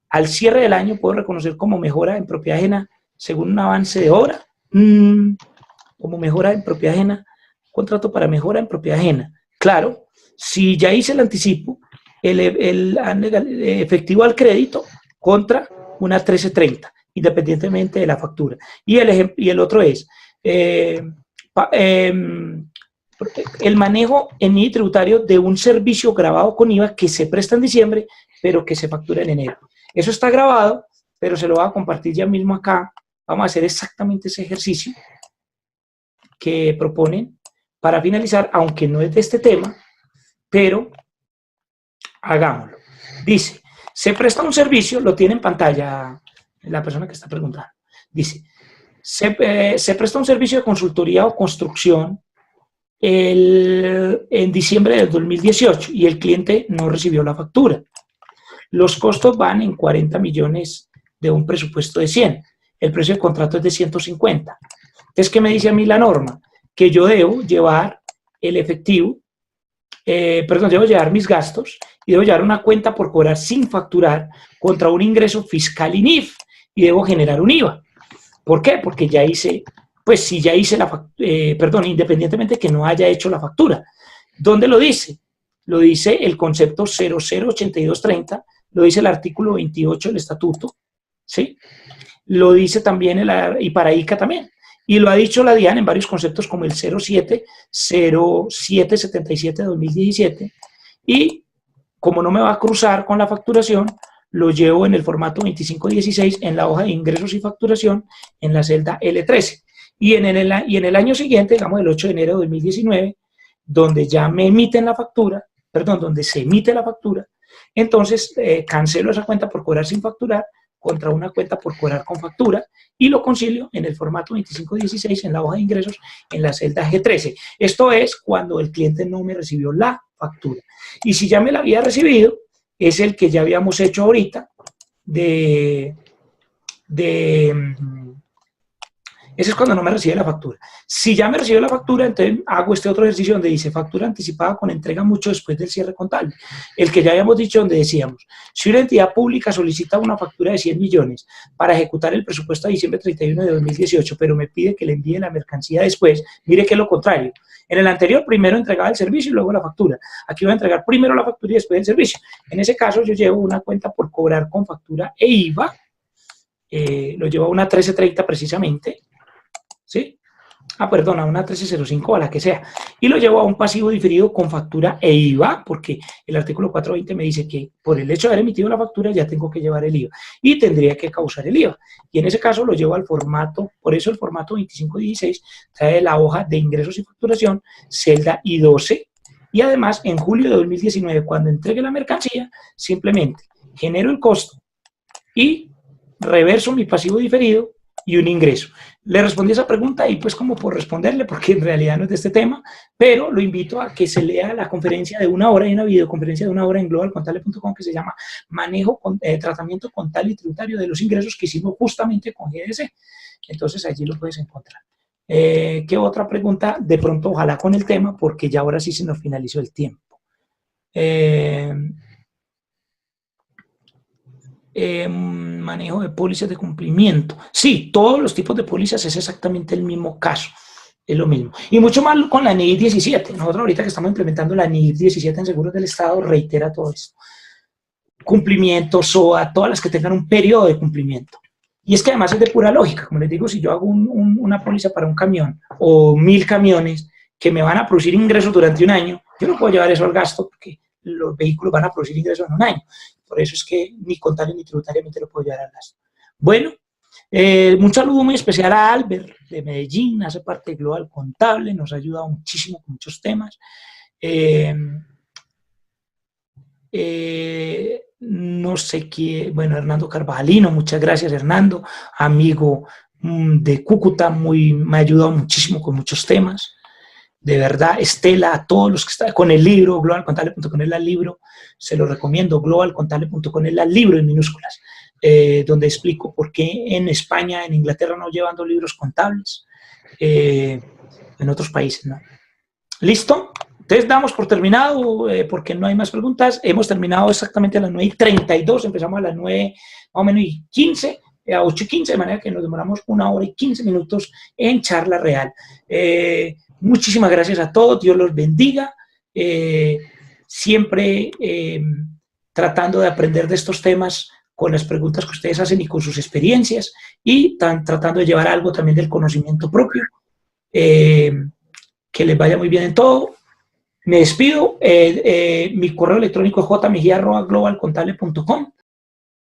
Al cierre del año puedo reconocer como mejora en propiedad ajena según un avance de obra. Como mejora en propiedad ajena, contrato para mejora en propiedad ajena. Claro, si ya hice el anticipo, el efectivo al crédito contra una 1330, independientemente de la factura. Y el otro es, el manejo en NII tributario de un servicio grabado con IVA que se presta en diciembre, pero que se factura en enero. Eso está grabado, pero se lo voy a compartir ya mismo acá. Vamos a hacer exactamente ese ejercicio que proponen para finalizar, aunque no es de este tema, pero hagámoslo. Dice, se presta un servicio, lo tiene en pantalla la persona que está preguntando. Dice, se presta un servicio de consultoría o construcción en diciembre del 2018 y el cliente no recibió la factura. Los costos van en 40 millones de un presupuesto de 100. El precio del contrato es de 150. Entonces, ¿qué me dice a mí la norma? Que yo debo llevar el efectivo, debo llevar mis gastos y debo llevar una cuenta por cobrar sin facturar contra un ingreso fiscal INIF y debo generar un IVA. ¿Por qué? Porque ya hice pues si ya hice la perdón, independientemente que no haya hecho la factura. ¿Dónde lo dice? Lo dice el concepto 008230, lo dice el artículo 28 del estatuto, ¿sí? Lo dice también y para ICA también. Y lo ha dicho la DIAN en varios conceptos como el 0777 de 2017. Y como no me va a cruzar con la facturación, lo llevo en el formato 2516 en la hoja de ingresos y facturación en la celda L13. Y en el año siguiente, digamos el 8 de enero de 2019, donde ya me emiten la factura, perdón, donde se emite la factura, entonces cancelo esa cuenta por cobrar sin facturar contra una cuenta por cobrar con factura y lo concilio en el formato 2516 en la hoja de ingresos en la celda G13. Esto es cuando el cliente no me recibió la factura. Y si ya me la había recibido, es el que ya habíamos hecho ahorita ese es cuando no me recibe la factura. Si ya me recibe la factura, entonces hago este otro ejercicio donde dice factura anticipada con entrega mucho después del cierre contable. El que ya habíamos dicho donde decíamos, si una entidad pública solicita una factura de 100 millones para ejecutar el presupuesto a diciembre 31 de 2018, pero me pide que le envíe la mercancía después, mire que es lo contrario. En el anterior, primero entregaba el servicio y luego la factura. Aquí voy a entregar primero la factura y después el servicio. En ese caso, yo llevo una cuenta por cobrar con factura e IVA, lo llevo a una 1330 precisamente, ¿sí? Perdón, a una 1305 o a la que sea. Y lo llevo a un pasivo diferido con factura e IVA, porque el artículo 420 me dice que por el hecho de haber emitido la factura ya tengo que llevar el IVA. Y tendría que causar el IVA. Y en ese caso lo llevo al formato, por eso el formato 2516 trae la hoja de ingresos y facturación, celda I12. Y además, en julio de 2019, cuando entregue la mercancía, simplemente genero el costo y reverso mi pasivo diferido y un ingreso. Le respondí esa pregunta y pues como por responderle, porque en realidad no es de este tema, pero lo invito a que se lea la conferencia de 1 hora, hay una videoconferencia de 1 hora en globalcontable.com que se llama Tratamiento Contable y Tributario de los Ingresos que hicimos justamente con GDC. Entonces allí lo puedes encontrar. ¿Qué otra pregunta? De pronto ojalá con el tema, porque ya ahora sí se nos finalizó el tiempo. Manejo de pólizas de cumplimiento. Sí, todos los tipos de pólizas es exactamente el mismo caso, es lo mismo. Y mucho más con la NIF 17. Nosotros ahorita que estamos implementando la NIF 17 en Seguros del Estado, reitera todo esto. Cumplimiento, SOA, todas las que tengan un periodo de cumplimiento. Y es que además es de pura lógica. Como les digo, si yo hago una póliza para un camión o 1000 camiones que me van a producir ingresos durante un año, yo no puedo llevar eso al gasto porque los vehículos van a producir ingresos en un año. Por eso es que ni contable ni tributariamente lo puedo llevar al gasto. Bueno, un saludo muy especial a Albert de Medellín, hace parte de Global Contable, nos ha ayudado muchísimo con muchos temas. No sé qué, bueno, Hernando Carvajalino, muchas gracias Hernando, amigo de Cúcuta, me ha ayudado muchísimo con muchos temas. De verdad, Estela, a todos los que están con el libro, globalcontable.com es el libro, se lo recomiendo, globalcontable.com es el libro en minúsculas, donde explico por qué en España, en Inglaterra no llevando libros contables, en otros países, ¿no? ¿Listo? Entonces damos por terminado, porque no hay más preguntas. Hemos terminado exactamente a las 9:32, empezamos a las 9, más o menos, y 15, a 8:15, de manera que nos demoramos 1 hora y 15 minutos en charla real. Muchísimas gracias a todos, Dios los bendiga, siempre tratando de aprender de estos temas con las preguntas que ustedes hacen y con sus experiencias, y tratando de llevar algo también del conocimiento propio. Que les vaya muy bien en todo. Me despido, mi correo electrónico es jmejia@globalcontable.com.